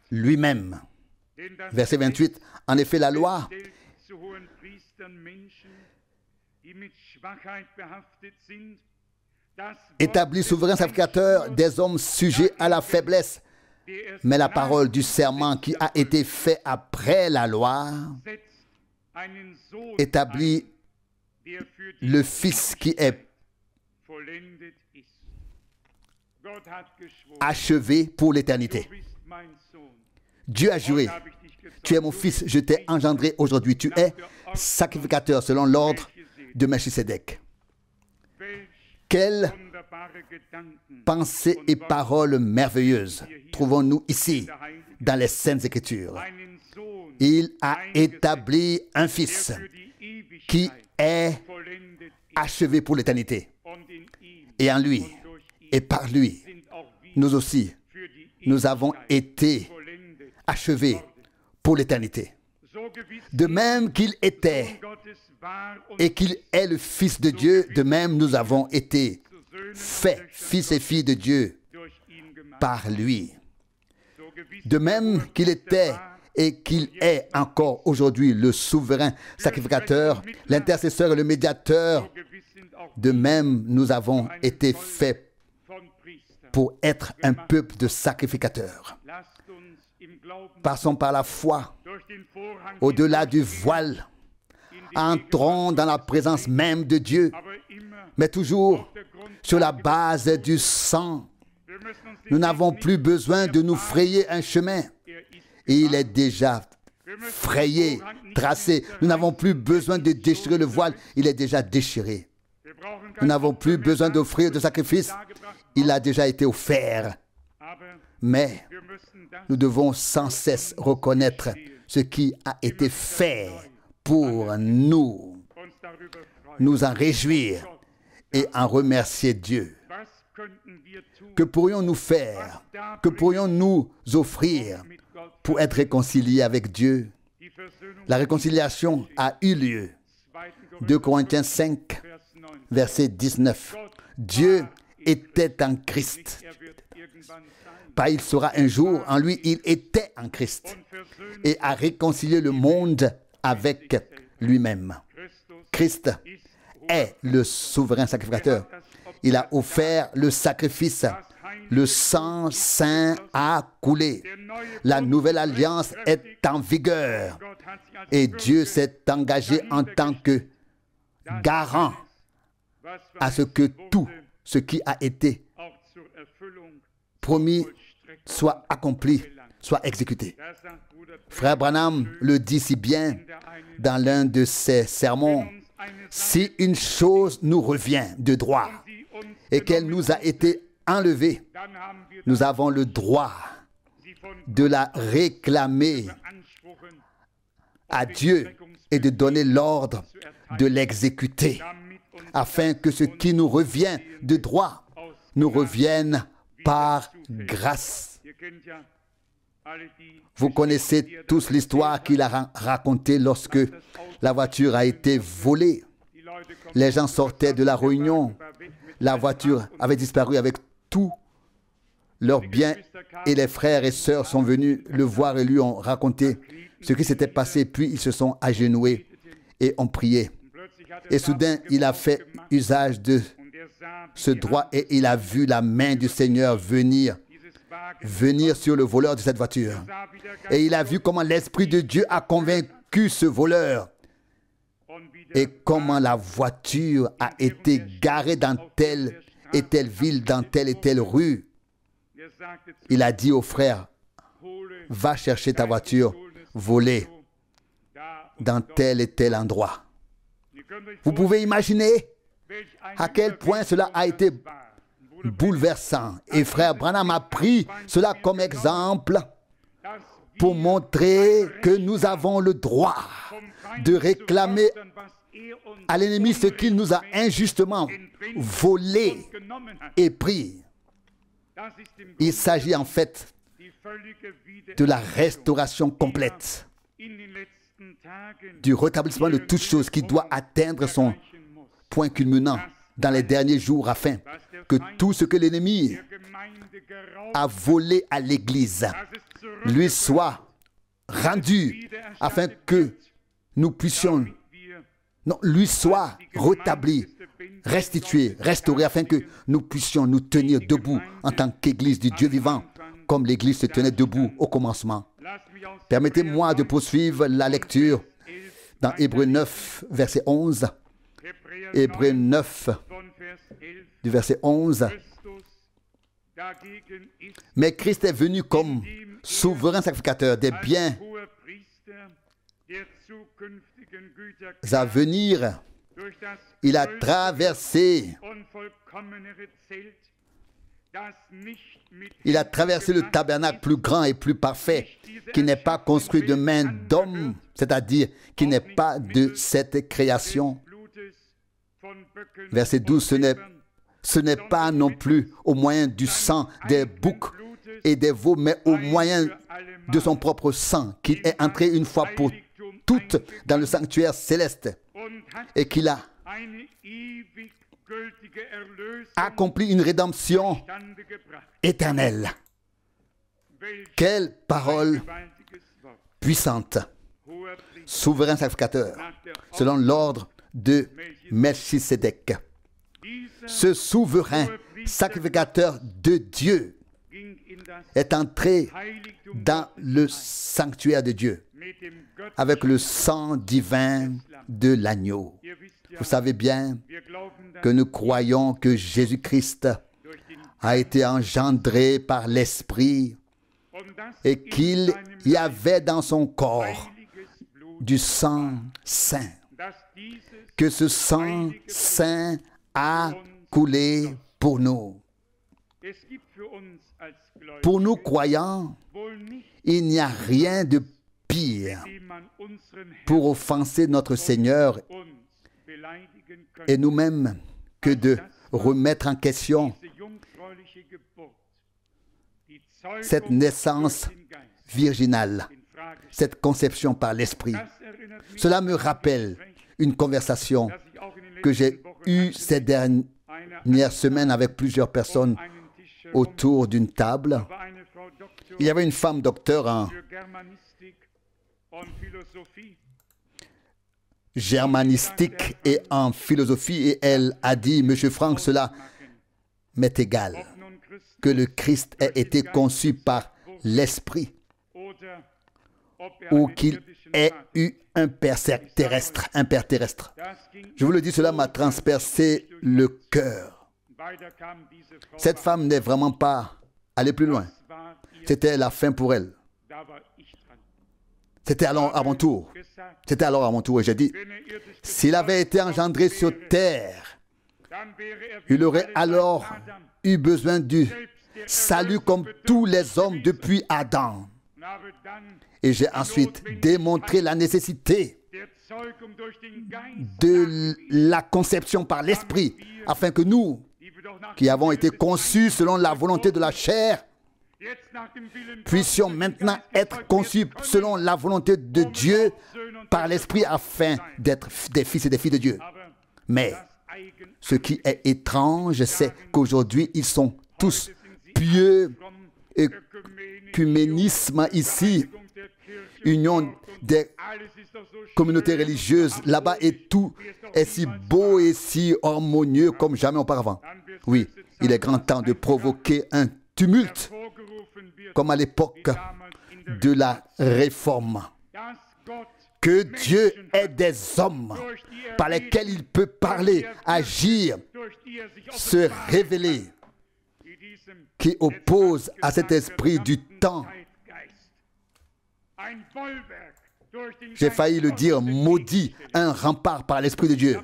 lui-même. Verset 28. En effet, la loi établit souverain sacrificateur des hommes sujets à la faiblesse. Mais la parole du serment qui a été fait après la loi établit le Fils qui est achevé pour l'éternité. Dieu a juré, tu es mon fils, je t'ai engendré aujourd'hui. Tu es sacrificateur selon l'ordre de Melchisédek. Quelle pensée et paroles merveilleuses trouvons-nous ici dans les Saintes Écritures. Il a établi un Fils qui est achevé pour l'éternité. Et en lui, et par lui, nous aussi, nous avons été achevés pour l'éternité. De même qu'il était et qu'il est le Fils de Dieu, de même nous avons été faits fils et filles de Dieu par lui. De même qu'il était et qu'il est encore aujourd'hui le souverain sacrificateur, l'intercesseur et le médiateur, de même nous avons été faits pour être un peuple de sacrificateurs. Passons par la foi, au-delà du voile, entrons dans la présence même de Dieu, mais toujours sur la base du sang. Nous n'avons plus besoin de nous frayer un chemin. Il est déjà frayé, tracé. Nous n'avons plus besoin de déchirer le voile. Il est déjà déchiré. Nous n'avons plus besoin d'offrir de sacrifice. Il a déjà été offert. Mais nous devons sans cesse reconnaître ce qui a été fait pour nous, nous en réjouir et en remercier Dieu. Que pourrions-nous faire? Que pourrions-nous offrir pour être réconciliés avec Dieu? La réconciliation a eu lieu. 2 Corinthiens 5, verset 19. Dieu était en Christ. Pas il sera un jour, en lui il était en Christ et a réconcilié le monde avec lui-même. Christ est le souverain sacrificateur. Il a offert le sacrifice. Le sang saint a coulé. La nouvelle alliance est en vigueur. Et Dieu s'est engagé en tant que garant à ce que tout ce qui a été promis soit accompli, soit exécuté. Frère Branham le dit si bien dans l'un de ses sermons. Si une chose nous revient de droit et qu'elle nous a été enlevée, nous avons le droit de la réclamer à Dieu et de donner l'ordre de l'exécuter, afin que ce qui nous revient de droit nous revienne par grâce. Vous connaissez tous l'histoire qu'il a racontée lorsque la voiture a été volée. Les gens sortaient de la réunion. La voiture avait disparu avec tous leurs biens et les frères et sœurs sont venus le voir et lui ont raconté ce qui s'était passé. Puis ils se sont agenouillés et ont prié. Et soudain, il a fait usage de ce droit et il a vu la main du Seigneur venir sur le voleur de cette voiture. Et il a vu comment l'Esprit de Dieu a convaincu ce voleur et comment la voiture a été garée dans telle et telle ville, dans telle et telle rue. Il a dit au frère, va chercher ta voiture volée dans tel et tel endroit. Vous pouvez imaginer à quel point cela a été bouleversant. Et frère Branham a pris cela comme exemple pour montrer que nous avons le droit de réclamer à l'ennemi ce qu'il nous a injustement volé et pris. Il s'agit en fait de la restauration complète, du rétablissement de toute chose qui doit atteindre son point culminant dans les derniers jours, afin que tout ce que l'ennemi a volé à l'Église lui soit rendu, afin que nous puissions, non, lui soit rétabli, restitué, restauré, afin que nous puissions nous tenir debout en tant qu'Église du Dieu vivant, comme l'Église se tenait debout au commencement. Permettez-moi de poursuivre la lecture dans Hébreux 9, verset 11. Hébreux 9, du verset 11. Mais Christ est venu comme souverain sacrificateur des biens à venir. Il a traversé le tabernacle plus grand et plus parfait, qui n'est pas construit de main d'homme, c'est-à-dire qui n'est pas de cette création. Verset 12, ce n'est pas non plus au moyen du sang des boucs et des veaux, mais au moyen de son propre sang, qu'il est entré une fois pour toutes dans le sanctuaire céleste et qu'il a accompli une rédemption éternelle. Quelle parole puissante! Souverain sacrificateur, selon l'ordre de Melchisédek. Ce souverain sacrificateur de Dieu est entré dans le sanctuaire de Dieu avec le sang divin de l'agneau. Vous savez bien que nous croyons que Jésus-Christ a été engendré par l'Esprit et qu'il y avait dans son corps du sang saint, que ce sang saint a coulé pour nous. Pour nous croyants, il n'y a rien de pire pour offenser notre Seigneur et nous-mêmes que de remettre en question cette naissance virginale, cette conception par l'Esprit. Cela me rappelle une conversation que j'ai eue ces dernières semaines avec plusieurs personnes autour d'une table. Il y avait une femme docteur en germanistique et en philosophie et elle a dit: Monsieur Franck, cela m'est égal que le Christ ait été conçu par l'Esprit ou qu'il ait eu un père terrestre, Je vous le dis, cela m'a transpercé le cœur. Cette femme n'est vraiment pas allée plus loin. C'était la fin pour elle. C'était alors à mon tour. C'était alors à mon tour et j'ai dit, s'il avait été engendré sur terre, il aurait alors eu besoin du salut comme tous les hommes depuis Adam. Et j'ai ensuite démontré la nécessité de la conception par l'Esprit, afin que nous, qui avons été conçus selon la volonté de la chair, puissions maintenant être conçus selon la volonté de Dieu par l'Esprit, afin d'être des fils et des filles de Dieu. Mais ce qui est étrange, c'est qu'aujourd'hui, ils sont tous pieux. Œcuménisme ici, union des communautés religieuses, là-bas, et tout est si beau et si harmonieux comme jamais auparavant. Oui, il est grand temps de provoquer un tumulte, comme à l'époque de la Réforme. Que Dieu ait des hommes par lesquels il peut parler, agir, se révéler, qui oppose à cet esprit du temps. J'ai failli le dire, maudit, un rempart par l'Esprit de Dieu.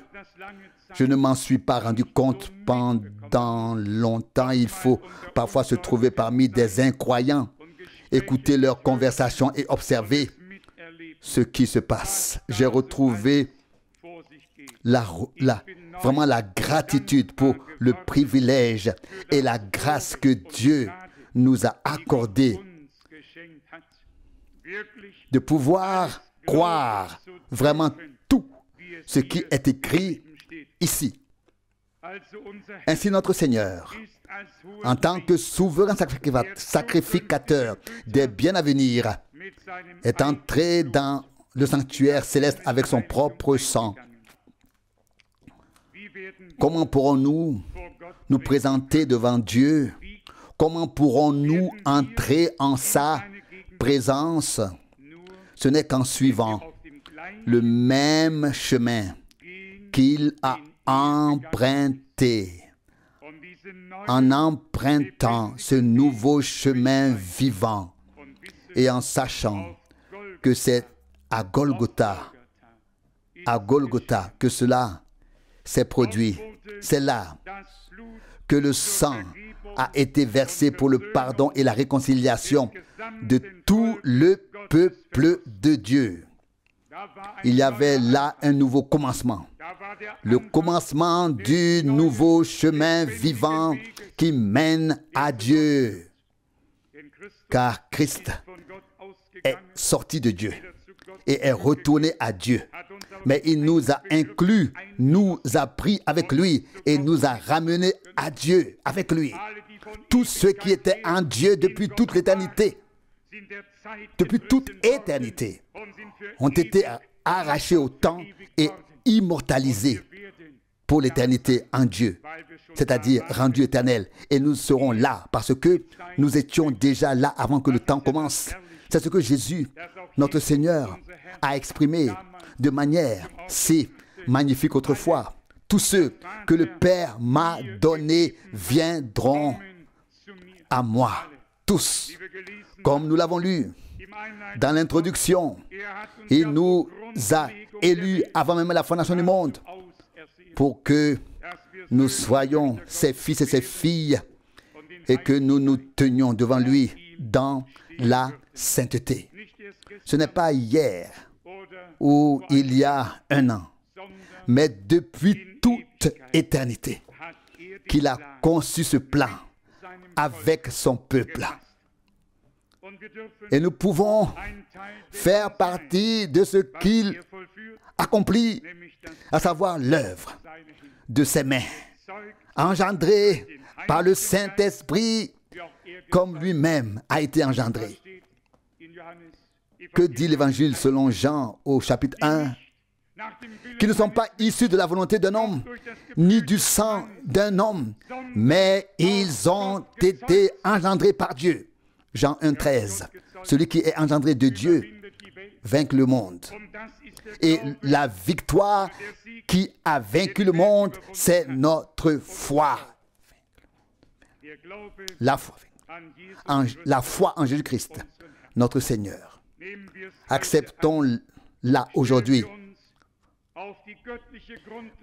Je ne m'en suis pas rendu compte pendant longtemps. Il faut parfois se trouver parmi des incroyants, écouter leurs conversations et observer ce qui se passe. J'ai retrouvé vraiment la gratitude pour le privilège et la grâce que Dieu nous a accordé de pouvoir croire vraiment tout ce qui est écrit ici. Ainsi, notre Seigneur, en tant que souverain sacrificateur des biens à venir, est entré dans le sanctuaire céleste avec son propre sang. Comment pourrons-nous nous présenter devant Dieu? Comment pourrons-nous entrer en sa présence? Ce n'est qu'en suivant le même chemin qu'il a emprunté. En empruntant ce nouveau chemin vivant et en sachant que c'est à Golgotha que cela s'est produit. C'est là que le sang a été versé pour le pardon et la réconciliation de tout le peuple de Dieu. Il y avait là un nouveau commencement. Le commencement du nouveau chemin vivant qui mène à Dieu. Car Christ est sorti de Dieu et est retourné à Dieu. Mais il nous a inclus, nous a pris avec lui et nous a ramenés à Dieu avec lui. Tous ceux qui étaient en Dieu depuis toute l'éternité, ont été arrachés au temps et immortalisés pour l'éternité en Dieu, c'est-à-dire rendus éternels. Et nous serons là parce que nous étions déjà là avant que le temps commence. C'est ce que Jésus, notre Seigneur, a exprimé de manière si magnifique autrefois. Tous ceux que le Père m'a donnés viendront à moi, tous. Comme nous l'avons lu dans l'introduction, il nous a élus avant même la fondation du monde pour que nous soyons ses fils et ses filles et que nous nous tenions devant lui dans la sainteté. Ce n'est pas hier ou il y a un an, mais depuis toute éternité qu'il a conçu ce plan avec son peuple. Et nous pouvons faire partie de ce qu'il accomplit, à savoir l'œuvre de ses mains, engendrée par le Saint-Esprit comme lui-même a été engendré. Que dit l'Évangile selon Jean au chapitre 1? Qui ne sont pas issus de la volonté d'un homme, ni du sang d'un homme, mais ils ont été engendrés par Dieu. Jean 1, 13. Celui qui est engendré de Dieu vainc le monde. Et la victoire qui a vaincu le monde, c'est notre foi. La foi en Jésus-Christ, notre Seigneur. Acceptons-la aujourd'hui.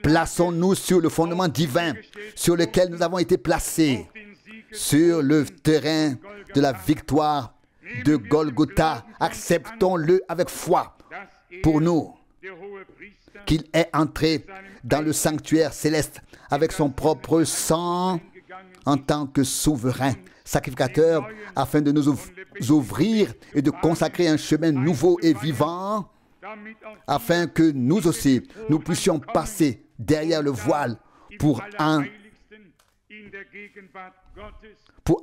Plaçons-nous sur le fondement divin sur lequel nous avons été placés, sur le terrain de la victoire de Golgotha. Acceptons-le avec foi pour nous, qu'il est entré dans le sanctuaire céleste avec son propre sang en tant que souverain sacrificateur, afin de nous ouvrir et de consacrer un chemin nouveau et vivant, afin que nous aussi, nous puissions passer derrière le voile pour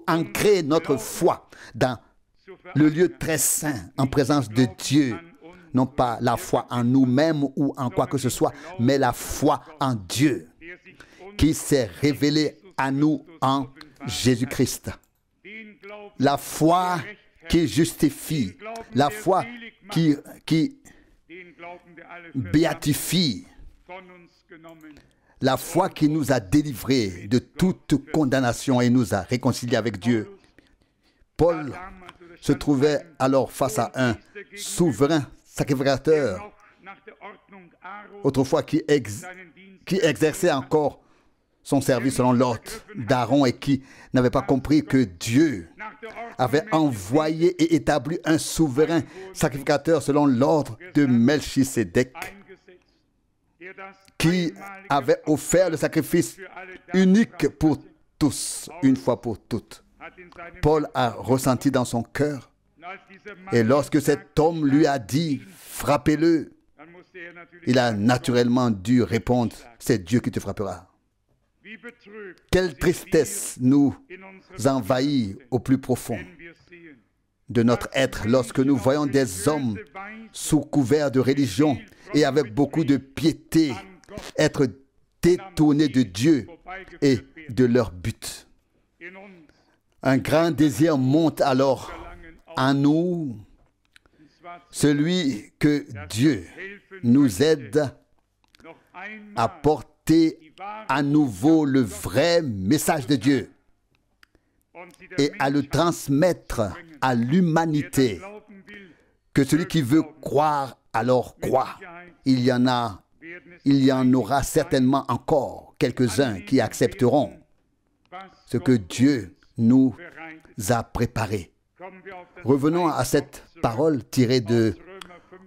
ancrer notre foi dans le lieu très saint, en présence de Dieu. Non pas la foi en nous-mêmes ou en quoi que ce soit, mais la foi en Dieu, qui s'est révélé à nous en Jésus-Christ. La foi qui justifie, la foi qui béatifie, la foi qui nous a délivrés de toute condamnation et nous a réconciliés avec Dieu. Paul se trouvait alors face à un souverain sacrificateur, autrefois qui exerçait encore son service selon l'ordre d'Aaron et qui n'avait pas compris que Dieu avait envoyé et établi un souverain sacrificateur selon l'ordre de Melchisédek, qui avait offert le sacrifice unique pour tous, une fois pour toutes. Paul a ressenti dans son cœur, et lorsque cet homme lui a dit « frappez-le », il a naturellement dû répondre « c'est Dieu qui te frappera ». Quelle tristesse nous envahit au plus profond de notre être lorsque nous voyons des hommes sous couvert de religion et avec beaucoup de piété être détournés de Dieu et de leur but. Un grand désir monte alors en nous, celui que Dieu nous aide à porter à nouveau le vrai message de Dieu et à le transmettre à l'humanité. Que celui qui veut croire, alors croit. Il y en aura certainement encore quelques-uns qui accepteront ce que Dieu nous a préparé. Revenons à cette parole tirée de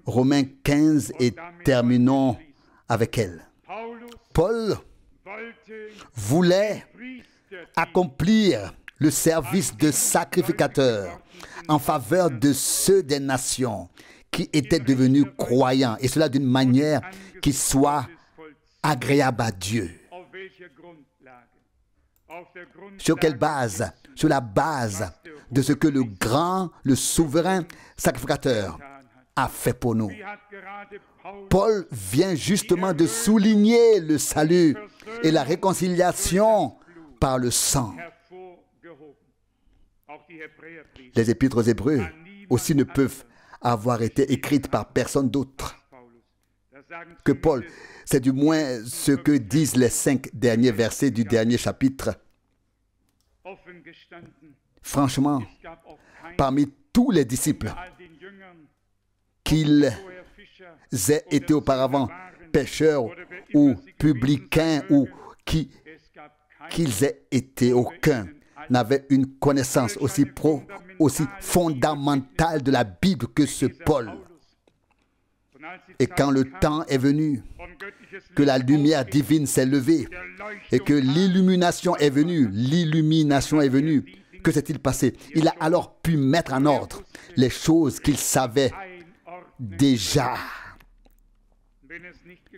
Romains 15 et terminons avec elle. Paul voulait accomplir le service de sacrificateur en faveur de ceux des nations qui étaient devenus croyants, et cela d'une manière qui soit agréable à Dieu. Sur quelle base? Sur la base de ce que le souverain sacrificateur a fait pour nous. Paul vient justement de souligner le salut et la réconciliation par le sang. Les épîtres aux Hébreux aussi ne peuvent avoir été écrites par personne d'autre que Paul. C'est du moins ce que disent les 5 derniers versets du dernier chapitre. Franchement, parmi tous les disciples, qu'ils aient été auparavant pécheurs ou publicains ou qu'ils aient été, aucun n'avait une connaissance aussi fondamentale de la Bible que ce Paul. Et quand le temps est venu, que la lumière divine s'est levée et que l'illumination est venue, que s'est-il passé? Il a alors pu mettre en ordre les choses qu'il savait déjà.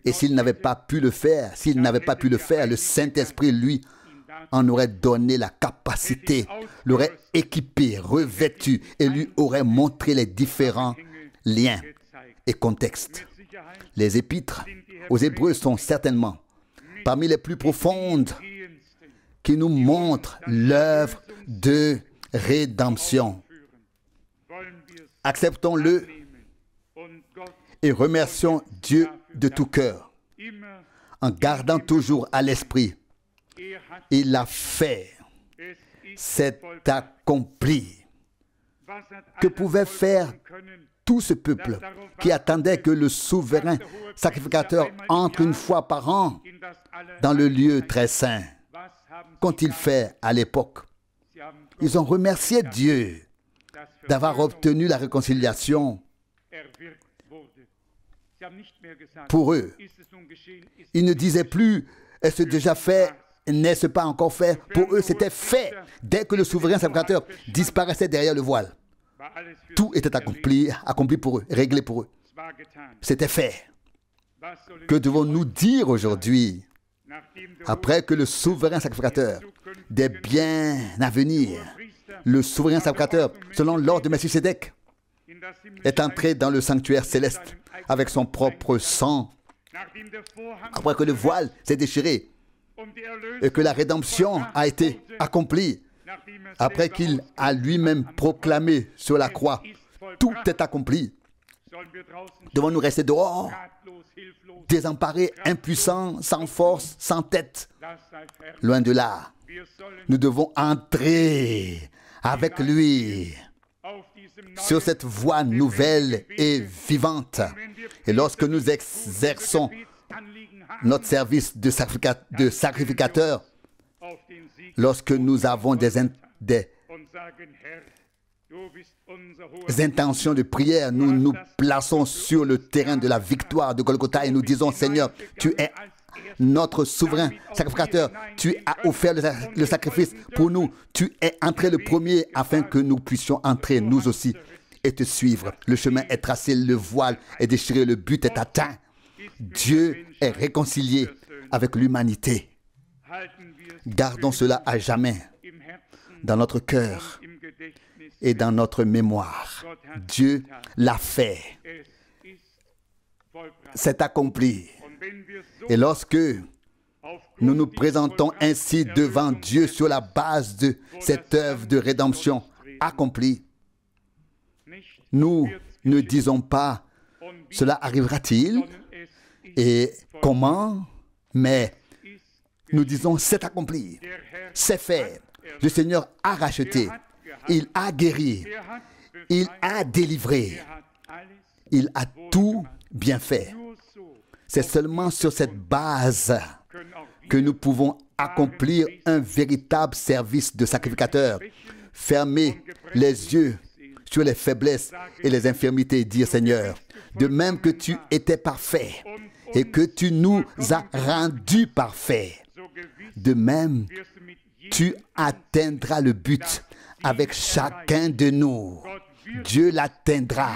Et s'il n'avait pas pu le faire, le Saint-Esprit, lui, en aurait donné la capacité, l'aurait équipé, revêtu et lui aurait montré les différents liens et contextes. Les épîtres aux Hébreux sont certainement parmi les plus profondes qui nous montrent l'œuvre de rédemption. Acceptons-le et remercions Dieu de tout cœur, en gardant toujours à l'esprit, il l'a fait, c'est accompli. Que pouvait faire tout ce peuple qui attendait que le souverain sacrificateur entre une fois par an dans le lieu très saint? Qu'ont-ils fait à l'époque? Ils ont remercié Dieu d'avoir obtenu la réconciliation pour eux. Ils ne disaient plus « est-ce déjà fait, n'est-ce pas encore fait ?» Pour eux, c'était fait. Dès que le souverain sacrificateur disparaissait derrière le voile, tout était accompli pour eux, réglé pour eux. C'était fait. Que devons-nous dire aujourd'hui, après que le souverain sacrificateur des biens à venir, le souverain sacrificateur, selon l'ordre de Melchisédek, est entré dans le sanctuaire céleste avec son propre sang, après que le voile s'est déchiré et que la rédemption a été accomplie, après qu'il a lui-même proclamé sur la croix, tout est accompli. Devons-nous rester dehors, désemparés, impuissants, sans force, sans tête? Loin de là. Nous devons entrer avec lui sur cette voie nouvelle et vivante. Et lorsque nous exerçons notre service de sacrificateur, lorsque nous avons des intentions de prière, nous nous plaçons sur le terrain de la victoire de Golgotha et nous disons: Seigneur, tu es notre souverain sacrificateur, tu as offert le sacrifice pour nous, tu es entré le premier afin que nous puissions entrer nous aussi et te suivre. Le chemin est tracé, le voile est déchiré, le but est atteint. Dieu est réconcilié avec l'humanité. Gardons cela à jamais dans notre cœur et dans notre mémoire. Dieu l'a fait. C'est accompli. Et lorsque nous nous présentons ainsi devant Dieu sur la base de cette œuvre de rédemption accomplie, nous ne disons pas « cela arrivera-t-il » et « comment ?» mais nous disons « c'est accompli, c'est fait, le Seigneur a racheté, il a guéri, il a délivré, il a tout bien fait. » C'est seulement sur cette base que nous pouvons accomplir un véritable service de sacrificateur. Fermer les yeux sur les faiblesses et les infirmités et dire: Seigneur, de même que tu étais parfait et que tu nous as rendus parfaits, de même tu atteindras le but avec chacun de nous. Dieu l'atteindra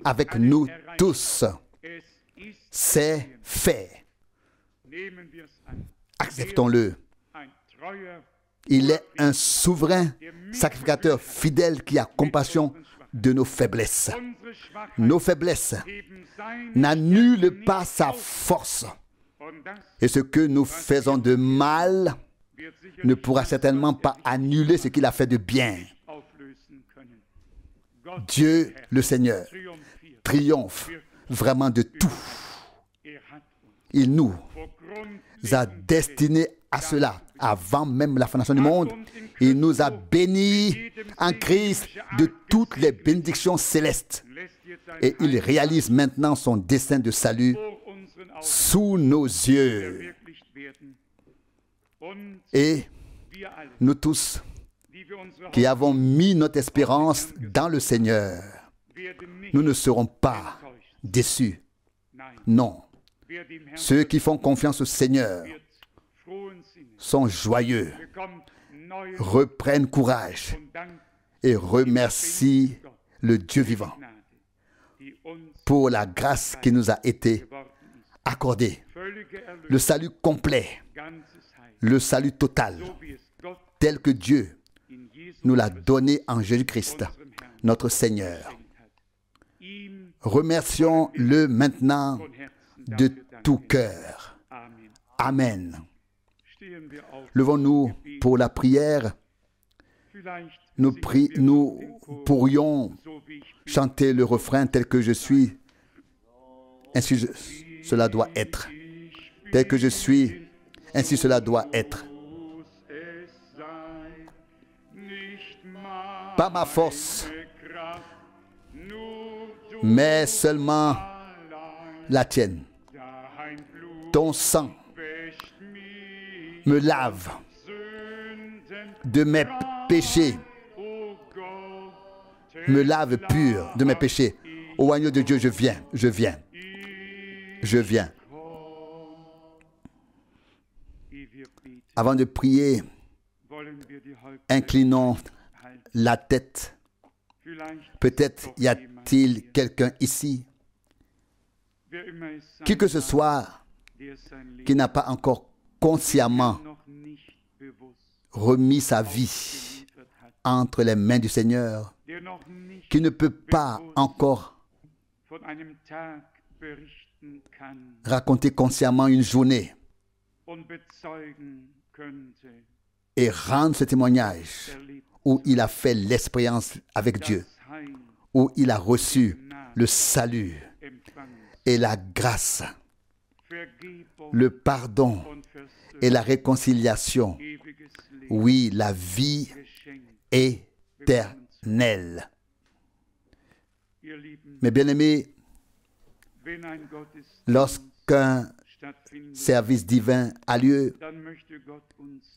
avec nous tous. C'est fait. Acceptons-le. Il est un souverain sacrificateur fidèle qui a compassion de nos faiblesses. Nos faiblesses n'annulent pas sa force. Et ce que nous faisons de mal ne pourra certainement pas annuler ce qu'il a fait de bien. Dieu, le Seigneur, triomphe vraiment de tout. Il nous a destinés à cela. Avant même la fondation du monde, il nous a bénis en Christ de toutes les bénédictions célestes. Et il réalise maintenant son dessein de salut sous nos yeux. Et nous tous, qui avons mis notre espérance dans le Seigneur, nous ne serons pas déçus. Non. Ceux qui font confiance au Seigneur sont joyeux, reprennent courage et remercient le Dieu vivant pour la grâce qui nous a été accordée. Le salut complet, le salut total, tel que Dieu nous l'a donné en Jésus-Christ, notre Seigneur. Remercions-le maintenant de tout cœur. Amen. Levons-nous pour la prière. Nous pourrions chanter le refrain tel que je suis. Ainsi cela doit être. Tel que je suis, ainsi cela doit être. Pas ma force, mais seulement la tienne. Ton sang me lave de mes péchés, me lave pur de mes péchés. Ô agneau de Dieu, je viens, je viens, je viens. Avant de prier, inclinons la tête. Peut-être y a-t-il quelqu'un ici, qui que ce soit, qui n'a pas encore consciemment remis sa vie entre les mains du Seigneur, qui ne peut pas encore raconter consciemment une journée et rendre ce témoignage où il a fait l'expérience avec Dieu, où il a reçu le salut et la grâce, le pardon et la réconciliation. Oui, la vie éternelle. Mes bien-aimés, lorsqu'un service divin a lieu,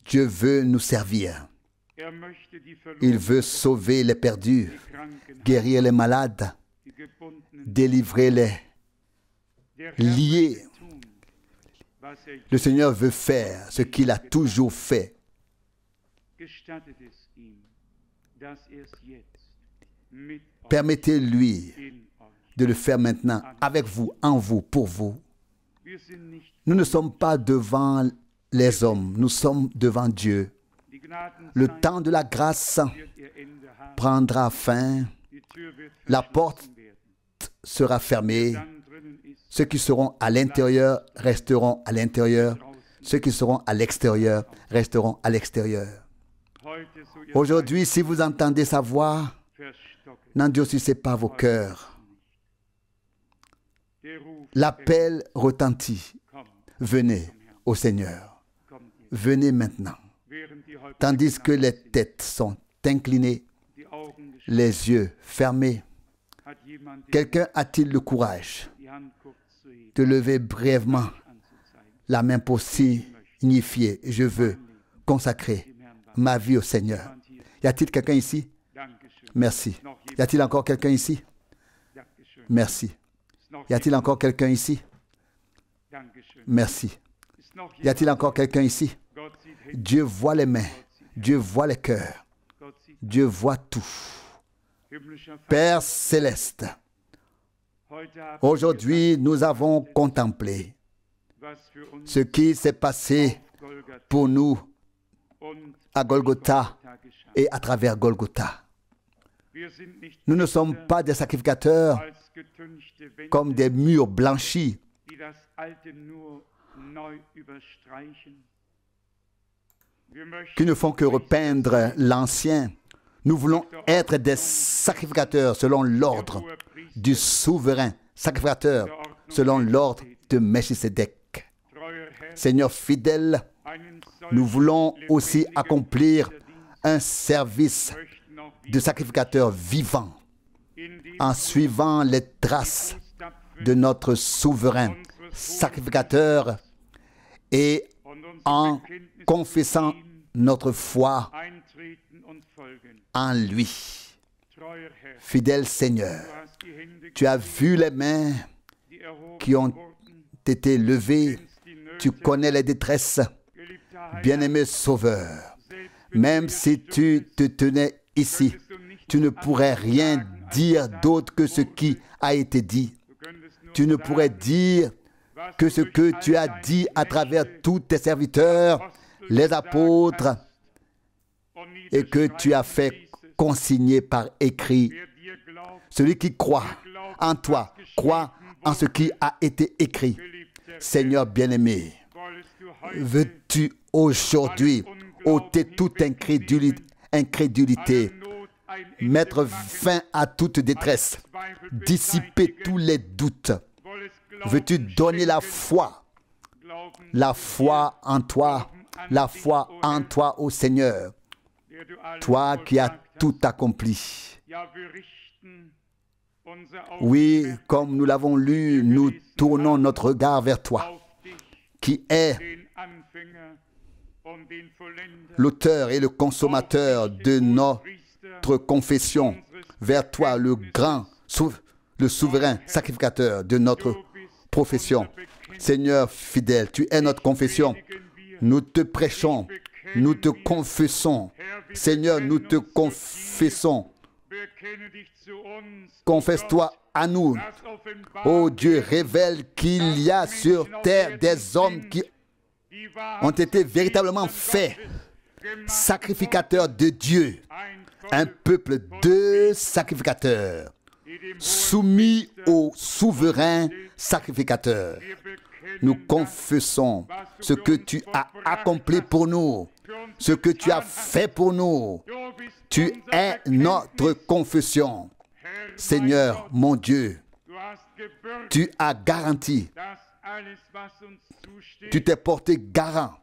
Dieu veut nous servir. Il veut sauver les perdus, guérir les malades, délivrer les liés. Le Seigneur veut faire ce qu'il a toujours fait. Permettez-lui de le faire maintenant, avec vous, en vous, pour vous. Nous ne sommes pas devant les hommes, nous sommes devant Dieu. Le temps de la grâce prendra fin, la porte sera fermée. Ceux qui seront à l'intérieur resteront à l'intérieur. Ceux qui seront à l'extérieur resteront à l'extérieur. Aujourd'hui, si vous entendez sa voix, n'endurcissez pas vos cœurs. L'appel retentit. Venez au Seigneur. Venez maintenant. Tandis que les têtes sont inclinées, les yeux fermés, quelqu'un a-t-il le courage de lever brièvement la main pour signifier « Je veux consacrer ma vie au Seigneur ». Y a-t-il quelqu'un ici? Merci. Y a-t-il encore quelqu'un ici? Merci. Y a-t-il encore quelqu'un ici? Merci. Y a-t-il encore quelqu'un ici? Dieu voit les mains, Dieu voit les cœurs, Dieu voit tout. Père céleste, aujourd'hui nous avons contemplé ce qui s'est passé pour nous à Golgotha et à travers Golgotha. Nous ne sommes pas des sacrificateurs comme des murs blanchis qui ne font que repeindre l'ancien. Nous voulons être des sacrificateurs selon l'ordre du souverain sacrificateur, selon l'ordre de Melchisédek. Seigneur fidèle, nous voulons aussi accomplir un service de sacrificateur vivant en suivant les traces de notre souverain sacrificateur et en confessant notre foi en lui. Fidèle Seigneur, tu as vu les mains qui ont été levées, tu connais les détresses. Bien-aimé Sauveur, même si tu te tenais ici, tu ne pourrais rien dire d'autre que ce qui a été dit. Tu ne pourrais dire que ce que tu as dit à travers tous tes serviteurs, les apôtres, et que tu as fait consigner par écrit. Celui qui croit en toi, croit en ce qui a été écrit. Seigneur bien-aimé, veux-tu aujourd'hui ôter toute incrédulité, mettre fin à toute détresse, dissiper tous les doutes? Veux-tu donner la foi en toi, la foi en toi, ô Seigneur, toi qui as tout accompli. Oui, comme nous l'avons lu, nous tournons notre regard vers toi, qui est l'auteur et le consommateur de notre confession, vers toi, le grand, le souverain sacrificateur de notre profession. Seigneur fidèle, tu es notre confession. Nous te prêchons, nous te confessons. Seigneur, nous te confessons. Confesse-toi à nous. Ô Dieu, révèle qu'il y a sur terre des hommes qui ont été véritablement faits sacrificateurs de Dieu. Un peuple de sacrificateurs, soumis au souverain sacrificateur. Nous confessons ce que tu as accompli pour nous, ce que tu as fait pour nous. Tu es notre confession. Seigneur, mon Dieu, tu as garanti, tu t'es porté garant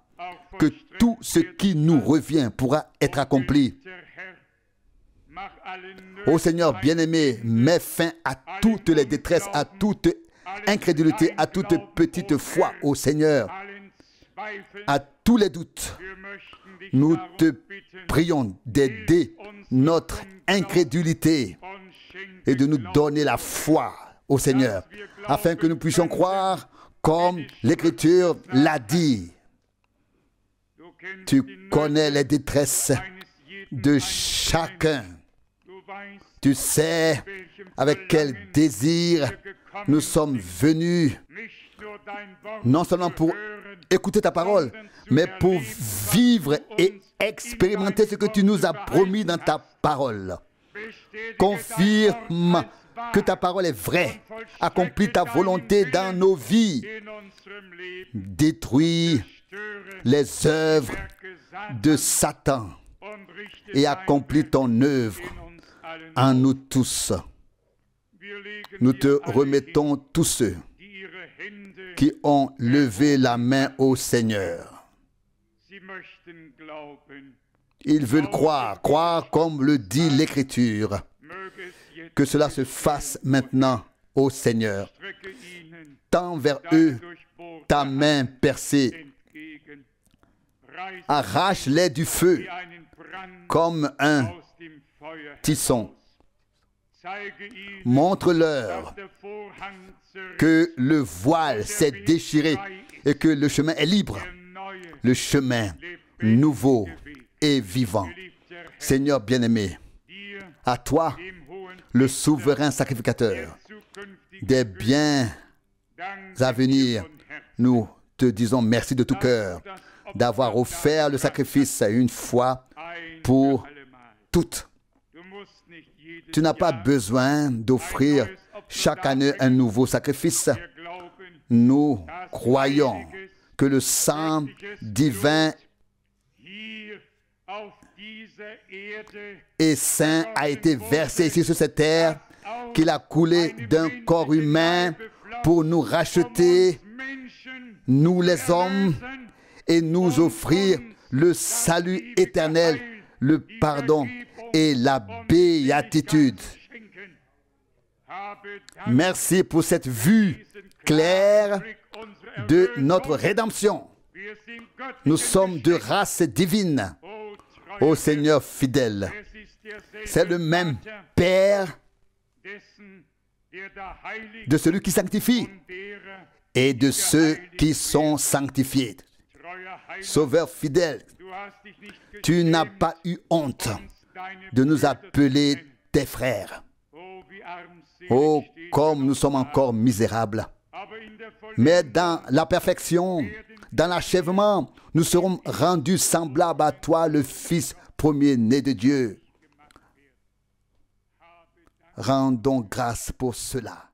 que tout ce qui nous revient pourra être accompli. Ô Seigneur bien-aimé, mets fin à toutes les détresses, à toute incrédulité, à toute petite foi, ô Seigneur, à tous les doutes. Nous te prions d'aider notre incrédulité et de nous donner la foi, ô Seigneur, afin que nous puissions croire comme l'Écriture l'a dit. Tu connais les détresses de chacun. Tu sais avec quel désir nous sommes venus, non seulement pour écouter ta parole, mais pour vivre et expérimenter ce que tu nous as promis dans ta parole. Confirme que ta parole est vraie. Accomplis ta volonté dans nos vies. Détruis les œuvres de Satan et accomplis ton œuvre en nous tous. Nous te remettons tous ceux qui ont levé la main au Seigneur. Ils veulent croire, croire comme le dit l'Écriture. Que cela se fasse maintenant, ô Seigneur. Tends vers eux ta main percée. Arrache-les du feu comme un tisson. Montre-leur que le voile s'est déchiré et que le chemin est libre. Le chemin nouveau et vivant. Seigneur bien-aimé, à toi, le souverain sacrificateur des biens à venir, nous te disons merci de tout cœur d'avoir offert le sacrifice une fois pour toutes. Tu n'as pas besoin d'offrir chaque année un nouveau sacrifice. Nous croyons que le sang divin et saint a été versé ici sur cette terre, qu'il a coulé d'un corps humain pour nous racheter, nous les hommes, et nous offrir le salut éternel, le pardon et la béatitude. Merci pour cette vue claire de notre rédemption. Nous sommes de race divine. Ô Seigneur fidèle, C'est le même Père de celui qui sanctifie et de ceux qui sont sanctifiés. Sauveur fidèle, tu n'as pas eu honte de nous appeler tes frères. Oh, comme nous sommes encore misérables. Mais dans la perfection, dans l'achèvement, nous serons rendus semblables à toi, le Fils premier-né de Dieu. Rendons grâce pour cela.